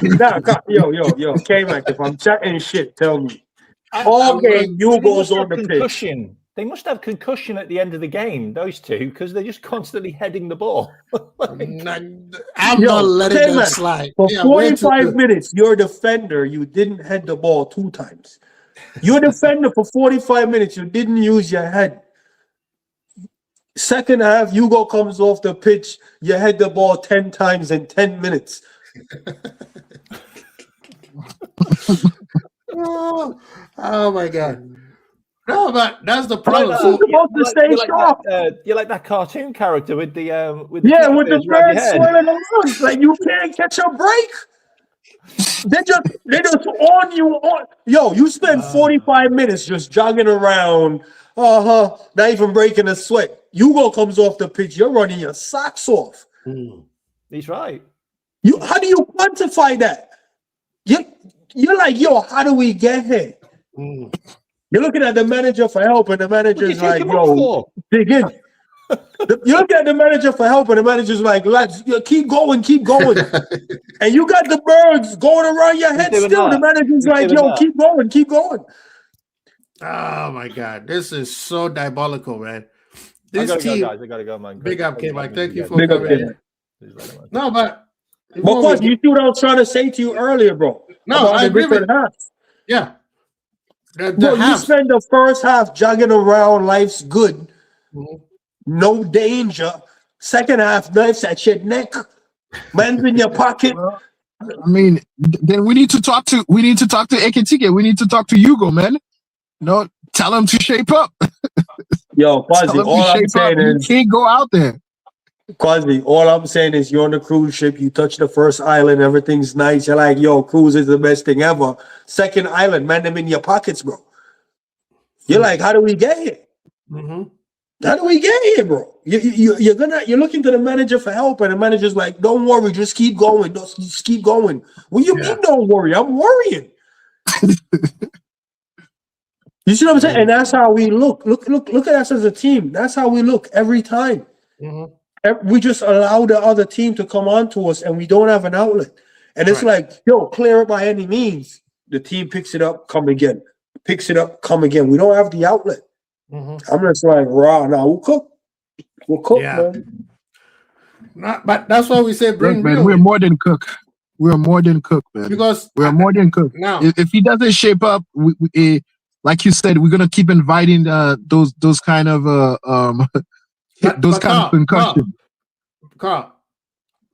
Yo, K-Mac, if I'm chatting shit, tell me. All game, Hugo's on the pitch. concussion. They must have concussion at the end of the game, those two, because they're just constantly heading the ball. I'm not letting them K-Mac, slide. for Yeah, way too 45 good. minutes, you're a defender. You didn't head the ball 2 times. You're a defender for 45 minutes. You didn't use your head. Second half, Hugo comes off the pitch. You head the ball 10 times in 10 minutes. Oh my God. No, but that's the problem. So, You're like that cartoon character with the with the feathers around your birds head. swirling around. Like you can't catch a break. They just on you on. Yo, you spend 45 minutes just jogging around. Not even breaking a sweat. Hugo comes off the pitch. You're running your socks off. He's right. How do you quantify that? You're like, yo, how do we get here? You're looking at the manager for help, and the manager's like, yo, dig in. You look at the manager for help, and the manager's like, lads, keep going. And you got the birds going around your head still. The manager's like, yo, keep going. Oh my God, this is so diabolical, man. This I gotta team, go, guys. I gotta go, man. big up, K-Mike. Thank you for Big up, coming. No, but Because you see what I was trying to say to you earlier, bro. No, I agree with half. Yeah. You spend the first half jogging around, life's good, no danger. Second half, knives at your neck, man's in your pocket. I mean, then we need to talk to Ekitike. We need to talk to Hugo, man. No, tell him to shape up. Yo, Kwasi, all I'm saying is you can't go out there. Kwasi, all I'm saying is you're on the cruise ship, you touch the first island, everything's nice. You're like, yo, cruise is the best thing ever. Second island, man, them in your pockets, bro. You're like, how do we get here? How do we get here, bro? You're looking to the manager for help, and the manager's like, don't worry, just keep going. Just keep going. What do you mean don't worry? I'm worrying. You see what I'm saying? And that's how we look. Look at us as a team. That's how we look every time. We just allow the other team to come on to us, and we don't have an outlet. And it's like, yo, clear it by any means. The team picks it up, come again. Picks it up, come again. We don't have the outlet. I'm just like, raw. Now we'll cook. Man. But that's why we say bring. Look, man, we're more than cook. We're more than cook, man. Because we're more than cook. Now, if he doesn't shape up, we like you said, we're gonna keep inviting those kind of those kind of concussions. Carl,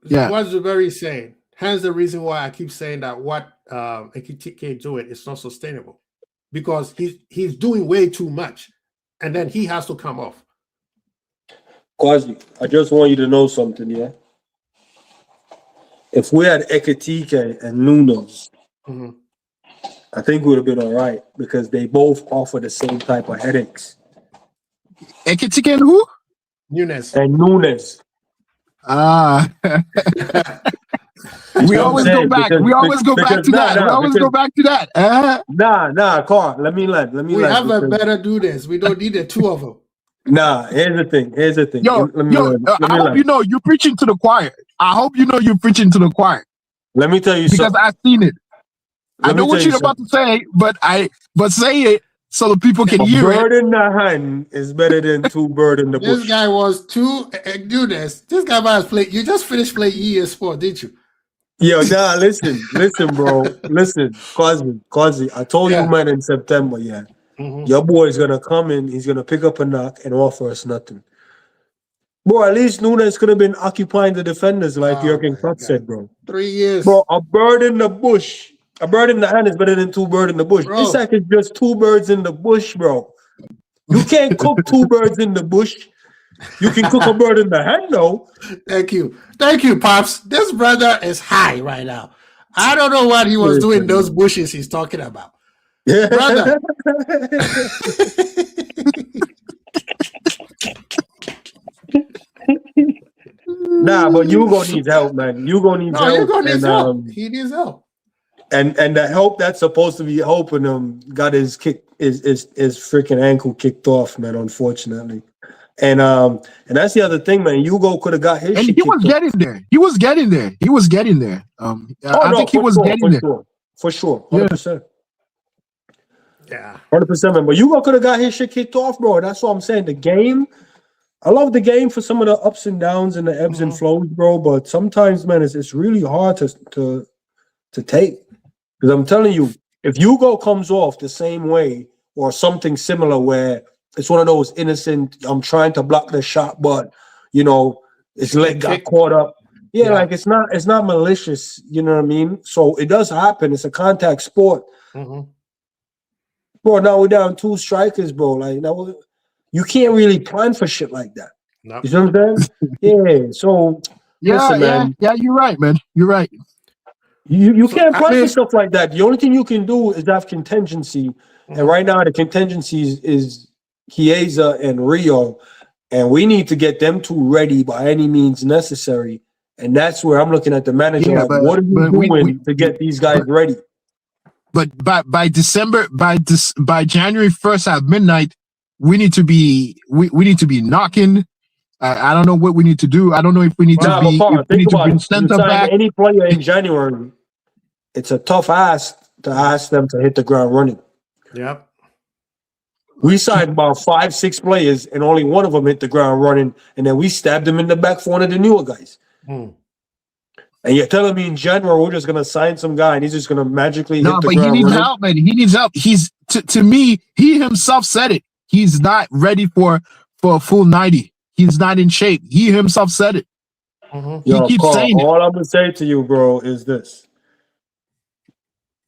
what Zuberi is saying. Hence the reason why I keep saying that what Ekitike doing is not sustainable, because he's doing way too much, and then he has to come off. Kwasi, I just want you to know something, yeah. If we had Ekitike and Nunes, I think we would have been all right, because they both offer the same type of headaches. Ekitike and who? Nunes. And Nunes. We always go back. We always go back to that. We always go back to that. Nah, Carl. Let me let. We have a better do this. We don't need the two of them. Nah, here's the thing. Yo, I hope you know you're preaching to the choir. I hope you know you're preaching to the choir. Let me tell you something. Because I've seen it. I know what you're about to say, but say it so the people can hear it. A bird in the hand is better than two birds in the bush. This guy was do this. This guy was playing. You just finished playing EA Sport, didn't you? Yo, nah, listen, bro. Listen, Kwasi, I told you, man, in September, your boy is gonna come in, he's gonna pick up a knock and offer us nothing. Bro, at least Nunes could have been occupying the defenders, like Jurgen Klopp said, bro. 3 years. Bro, a bird in the bush. A bird in the hand is better than two birds in the bush. Bro. This is just two birds in the bush, bro. You can't cook two birds in the bush. You can cook a bird in the hand, though. Thank you, Pops. This brother is high right now. I don't know what he was doing. Those bushes he's talking about, brother. Nah, but you gonna need help, man. You gonna need help. You're gonna need help. He needs help. And the help that's supposed to be helping him got his freaking ankle kicked off, man. Unfortunately, and that's the other thing, man. Hugo could have got his. And shit he was getting there. He was getting there. I think he was getting there for sure, 100%. Yeah, 100%, man. But Hugo could have got his shit kicked off, bro. That's what I'm saying. The game. I love the game for some of the ups and downs and the ebbs and flows, bro. But sometimes, man, it's really hard to take. Because I'm telling you, if Hugo comes off the same way or something similar where it's one of those innocent, I'm trying to block the shot, but, his leg got caught up. Yeah, like it's not malicious, you know what I mean? So it does happen. It's a contact sport. Mm-hmm. Bro, now we're down 2 strikers, bro. Like, now you can't really plan for shit like that. No. You know what I'm saying? Yeah. So listen, man. Yeah, you're right, man. You're right. You can't plan for stuff like that. The only thing you can do is have contingency. And right now the contingency is Chiesa and Rio. And we need to get them 2 ready by any means necessary. And that's where I'm looking at the manager. Yeah, like, what are you doing to get these guys ready? But by January 1st at midnight, we need to be knocking. I don't know what we need to do. I don't know if we need to bring center back. Any player in January, it's a tough ask to ask them to hit the ground running. Yep. We signed about 5-6 players, and only one of them hit the ground running, and then we stabbed them in the back for one of the newer guys. And you're telling me in January we're just gonna sign some guy and he's just gonna magically hit the ground running? No, but he needs help, man. He needs help. He's to me, he himself said it. He's not ready for a full 90. He's not in shape. He himself said it. He keeps saying it. All I'm gonna say to you, bro, is this.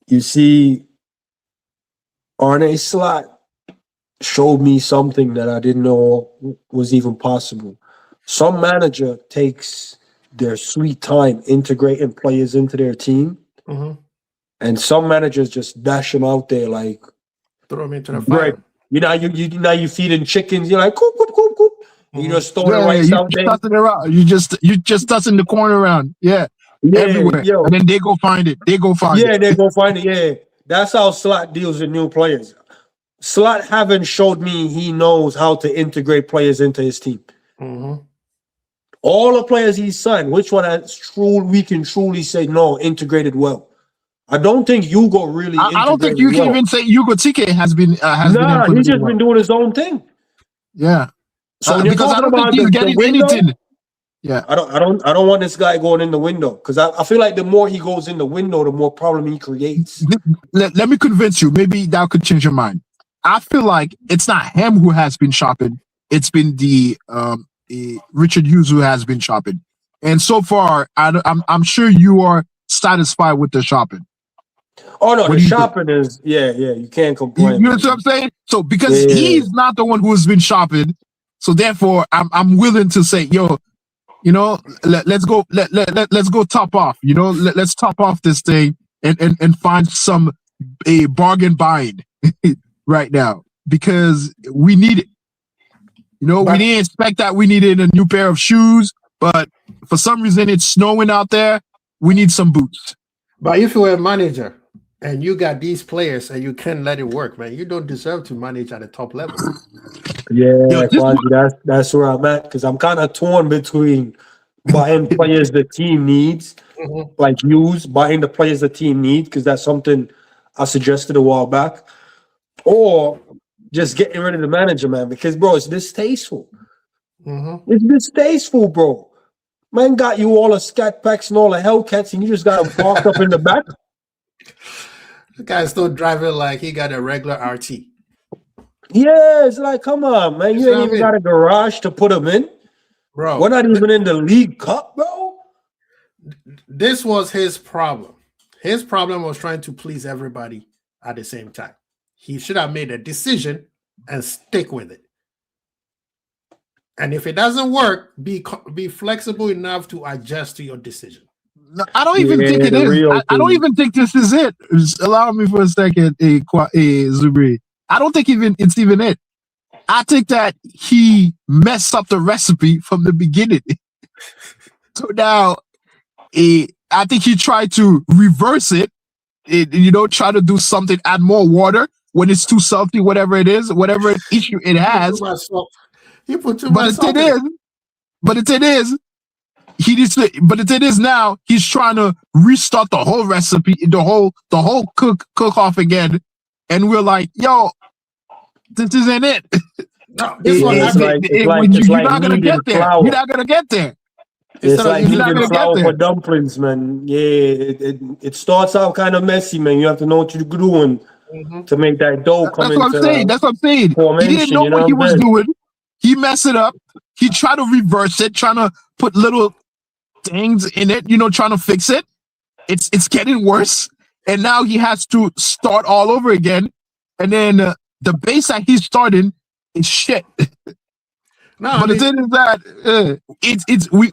You see, Arne Slot showed me something that I didn't know was even possible. Some manager takes their sweet time integrating players into their team, and some managers just dash them out there like throw them into the fire. You feeding chickens. You're like coop coop coop coop. You just throwing rice out there. You just tossing the corn around. Yeah, everywhere. And then they go find it. They go find it. Yeah, that's how Slot deals with new players. Slot haven't showed me he knows how to integrate players into his team. All the players he's signed, which one we can truly say no integrated well. I don't think Hugo really. I don't think you can even say Hugo Tike has been. He's just been doing his own thing. Yeah. So because I don't think he's getting anything. Yeah. I don't want this guy going in the window because I feel like the more he goes in the window, the more problem he creates. Let me convince you. Maybe that could change your mind. I feel like it's not him who has been shopping. It's been the Richard Hughes who has been shopping. And so far, I'm sure you are satisfied with the shopping. Oh no, the shopping is you can't complain. You know what I'm saying? So because he's not the one who has been shopping, so therefore I'm willing to say, let's go top off. Let's top off this thing and find some bargain buying right now because we need it. We didn't expect that we needed a new pair of shoes, but for some reason it's snowing out there. We need some boots. But if you were a manager and you got these players and you can't let it work, man, you don't deserve to manage at the top level. Yeah, Kwasi, that's where I'm at because I'm kind of torn between buying players the team needs, like buying the players the team needs because that's something I suggested a while back, or just getting rid of the manager, man, because, bro, it's distasteful. It's distasteful, bro. Man got you all the scat packs and all the Hellcats, and you just got them parked up in the back. The guy's still driving like he got a regular RT. Yeah, it's like, come on, man. You ain't even got a garage to put them in. Bro. We're not even in the League Cup, bro. This was his problem. His problem was trying to please everybody at the same time. He should have made a decision and stick with it. And if it doesn't work, be flexible enough to adjust to your decision. No, I don't even think it is. I don't even think this is it. Just allow me for a second, Zubri. I don't think it's even it. I think that he messed up the recipe from the beginning. So now, I think he tried to reverse it. Try to do something, add more water when it's too salty, whatever it is, whatever issue it has. He put too much salt. But the thing is now he's trying to restart the whole recipe, the whole cook off again, and we're like, yo, this isn't it. No, this one you're not gonna get there. You're not gonna get there. It's like kneading flour for dumplings, man. Yeah, it starts out kind of messy, man. You have to know what you're doing to make that dough come into. That's what I'm saying. He didn't know what he was doing. He messed it up. He tried to reverse it, trying to put little things in it, trying to fix it. It's getting worse, and now he has to start all over again. And then the base that he's starting is shit. But the thing is that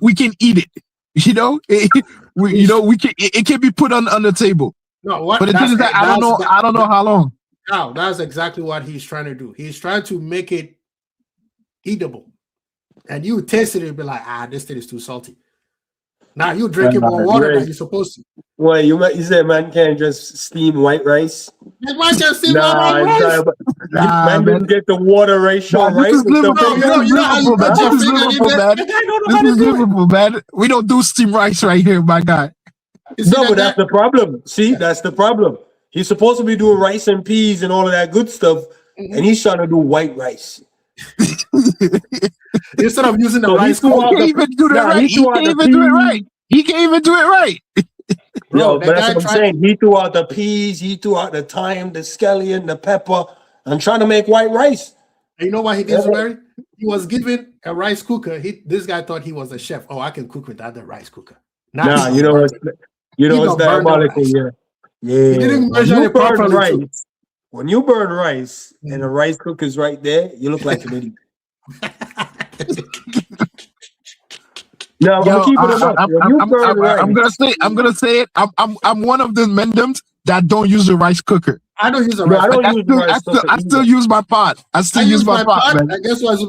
we can eat it. It can be put on the table. No, what? But the thing is that I don't know how long. No, that's exactly what he's trying to do. He's trying to make it eatable, and you taste it and be like, this thing is too salty. Now you drinking more water than you're supposed to. Well, you said man can't just steam white rice. Man can't steam white rice. Man didn't get the water ratio right. This is Liverpool, man. We don't do steam rice right here, my guy. No, but that's the problem. See, that's the problem. He's supposed to be doing rice and peas and all of that good stuff, and he's trying to do white rice. Instead of using the rice, he can't even do it right. He can't even do it right. No, but that's what I'm saying. He threw out the peas, he threw out the thyme, the scallion, the pepper, and trying to make white rice. And you know why he did it? He was given a rice cooker. This guy thought he was a chef. Oh, I can cook without the rice cooker. You know what's diabolical. Yeah. He didn't measure it properly. When you burn rice and the rice cooker is right there, you look like an idiot. No, I'm gonna say it. I'm one of the mendems that don't use the rice cooker. I don't use a rice cooker. I still use my pot. I still use my pot, man. And guess what's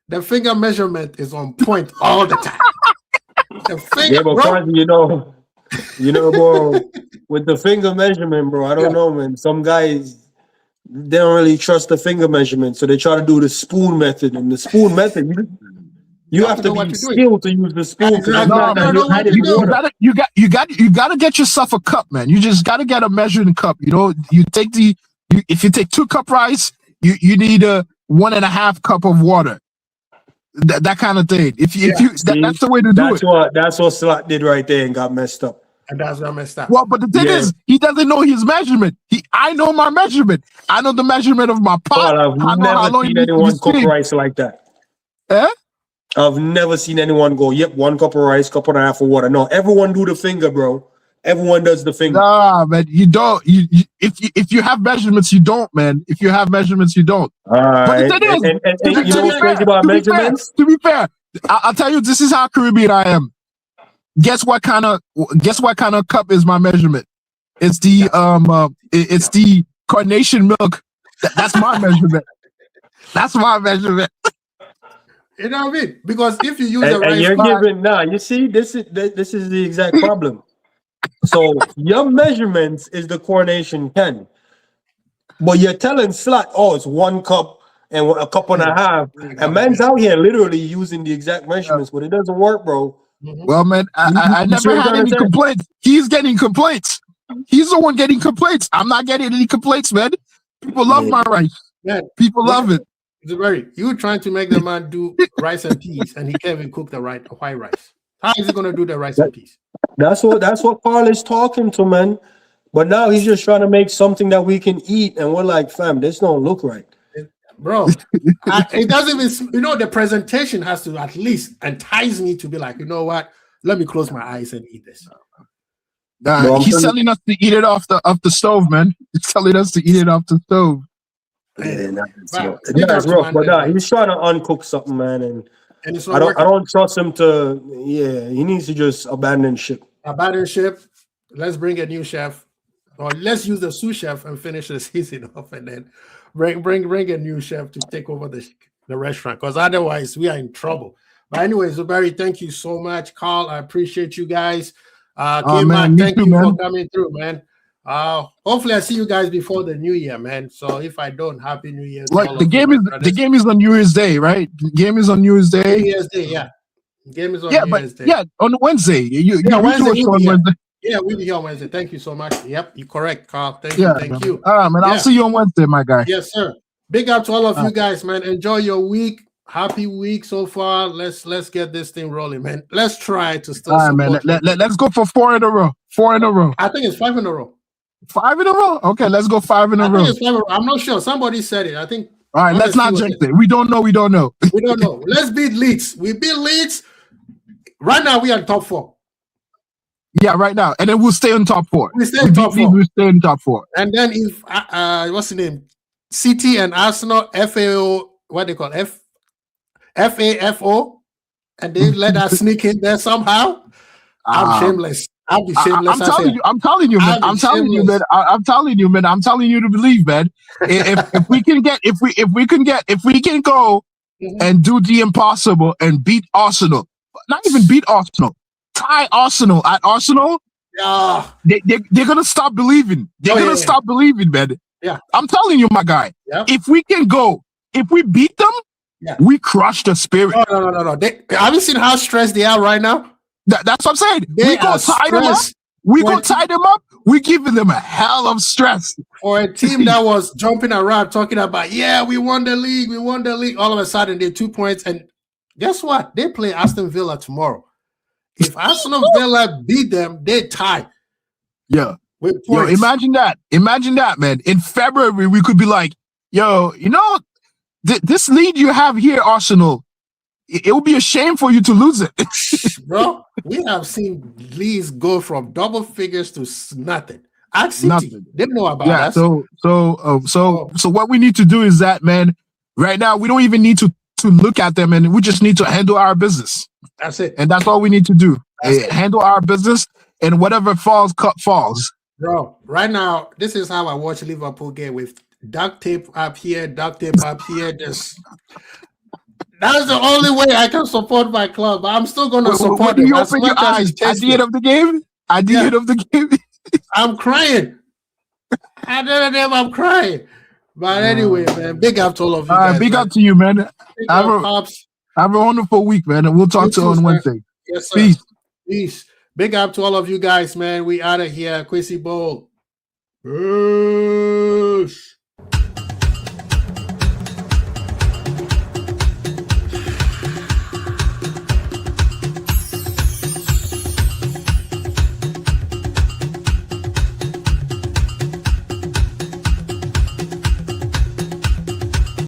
the finger measurement is on point all the time. The finger, but you know, bro, with the finger measurement, bro, I don't know, man. Some guys, they don't really trust the finger measurement, so they try to do the spoon method. And the spoon method, you have to be skilled to use the spoon. You gotta get yourself a cup, man. You just gotta get a measuring cup. If you take 2 cup rice, you need a 1.5 cup of water. That kind of thing. That's the way to do it. That's what Slot did right there and got messed up. And that's what messed up. Well, but the thing is, he doesn't know his measurement. I know my measurement. I know the measurement of my pot. Well, I've never seen anyone cook rice like that. I've never seen anyone go, 1 cup of rice, 1.5 cups of water. No, everyone do the finger, bro. Everyone does the finger. Nah, man, you don't. If you have measurements, you don't, man. If you have measurements, you don't. All right. But you know what's crazy about measurements? To be fair, I'll tell you, this is how Caribbean I am. Guess what kind of cup is my measurement? It's the carnation milk. That's my measurement. That's my measurement. You know what I mean? Because if you use and you're giving you see, this is the exact problem. So your measurements is the coronation can, but you're telling Slot, it's 1 cup and 1.5 cups, and man's out here literally using the exact measurements, but it doesn't work, bro. Well, man, I never had any complaints. He's getting complaints. He's the one getting complaints. I'm not getting any complaints, man. People love my rice. Yeah. People love it. You trying to make the man do rice and peas, and he can't even cook the white rice. How is he gonna do the rice and peas? That's what Carl is talking to, man. But now he's just trying to make something that we can eat, and we're like, fam, this don't look right. Bro, it doesn't even, the presentation has to at least entice me to be like, you know what? Let me close my eyes and eat this. He's telling us to eat it off the stove, man. He's telling us to eat it off the stove. Yeah, that's rough. But he's trying to uncook something, man. And And it's I not don't. working. I don't trust him to. Yeah, he needs to just abandon ship. Abandon ship. Let's bring a new chef, or let's use the sous chef and finish the season off, and then bring a new chef to take over the restaurant. Because otherwise, we are in trouble. But anyways, Zuberi, thank you so much, Carl. I appreciate you guys. Man, thank too, you man. for coming through, man. Hopefully I see you guys before the new year, man. So if I don't, happy new year. To Like all the of you, game my is brothers. the game is on New Year's Day, right? The game is on New Year's Day. New Year's Day, yeah. Game is on Yeah, New but Year's Day. yeah, on Wednesday. You Wednesday do a show we'll on be here. Wednesday. Yeah, we'll be here on Wednesday. Thank you so much. Yep, you're correct, Carl. Thank Yeah, you. Thank man. you. All right, man. Yeah. I'll see you on Wednesday, my guy. Yes, sir. Big up to all of All you guys, man. Enjoy your week. Happy week so far. Let's get this thing rolling, man. Let's try to still All right, man. support. Let's go for 4 in a row. 4 in a row. I think it's 5 in a row. 5 in a row. Okay, let's go 5 in a I row. think it's 5 in a row. I'm not sure. Somebody said it. I think. All right, let's not jinx it. We don't know. We don't know. We don't know. Let's beat Leeds. We beat Leeds. Right now, we are in top 4. Yeah, right now, and then we'll stay on top 4. We stay in top 4. We stay in top 4. And then if what's the name? City and Arsenal, FAO, what they call FAFO, and they let us sneak in there somehow. I'm shameless. I'll be shameless. I'm telling you, man. I'm telling you, man. I'm telling you, man. I'm telling you to believe, man. If we can go and do the impossible and beat Arsenal, not even beat Arsenal, tie Arsenal at Arsenal, yeah, they're gonna stop believing. They're gonna stop believing, man. Yeah, I'm telling you, my guy. Yeah. If we can go, if we beat them, we crush the spirit. No. Have you seen how stressed they are right now? That's what I'm saying. We go tie them up. We're giving them a hell of stress. For a team that was jumping around talking about, we won the league. All of a sudden, they're 2 points. And guess what? They play Aston Villa tomorrow. If Aston Villa beat them, they tie. Yeah. With points. Yo, imagine that, man. In February, we could be like, yo, this lead you have here, Arsenal, it would be a shame for you to lose it. Bro, we have seen leads go from double figures to nothing. City, nothing. They know about us. So what we need to do is that, man, right now, we don't even need to look at them, and we just need to handle our business. That's it. And that's all we need to do. Handle our business, and whatever falls, falls. Bro, right now, this is how I watch Liverpool game with duct tape up here, duct tape up here. That's the only way I can support my club. But I'm still going to support them. You open your eyes at the end of the game? At the end of the game? I'm crying. At the end of the game, I'm crying. But anyway, man, big up to all of you guys. Big up to you, man. Have a wonderful week, man. And we'll talk to you on Wednesday. Yes, sir. Peace. Big up to all of you guys, man. We out of here. Kwasi Bowl. Peace.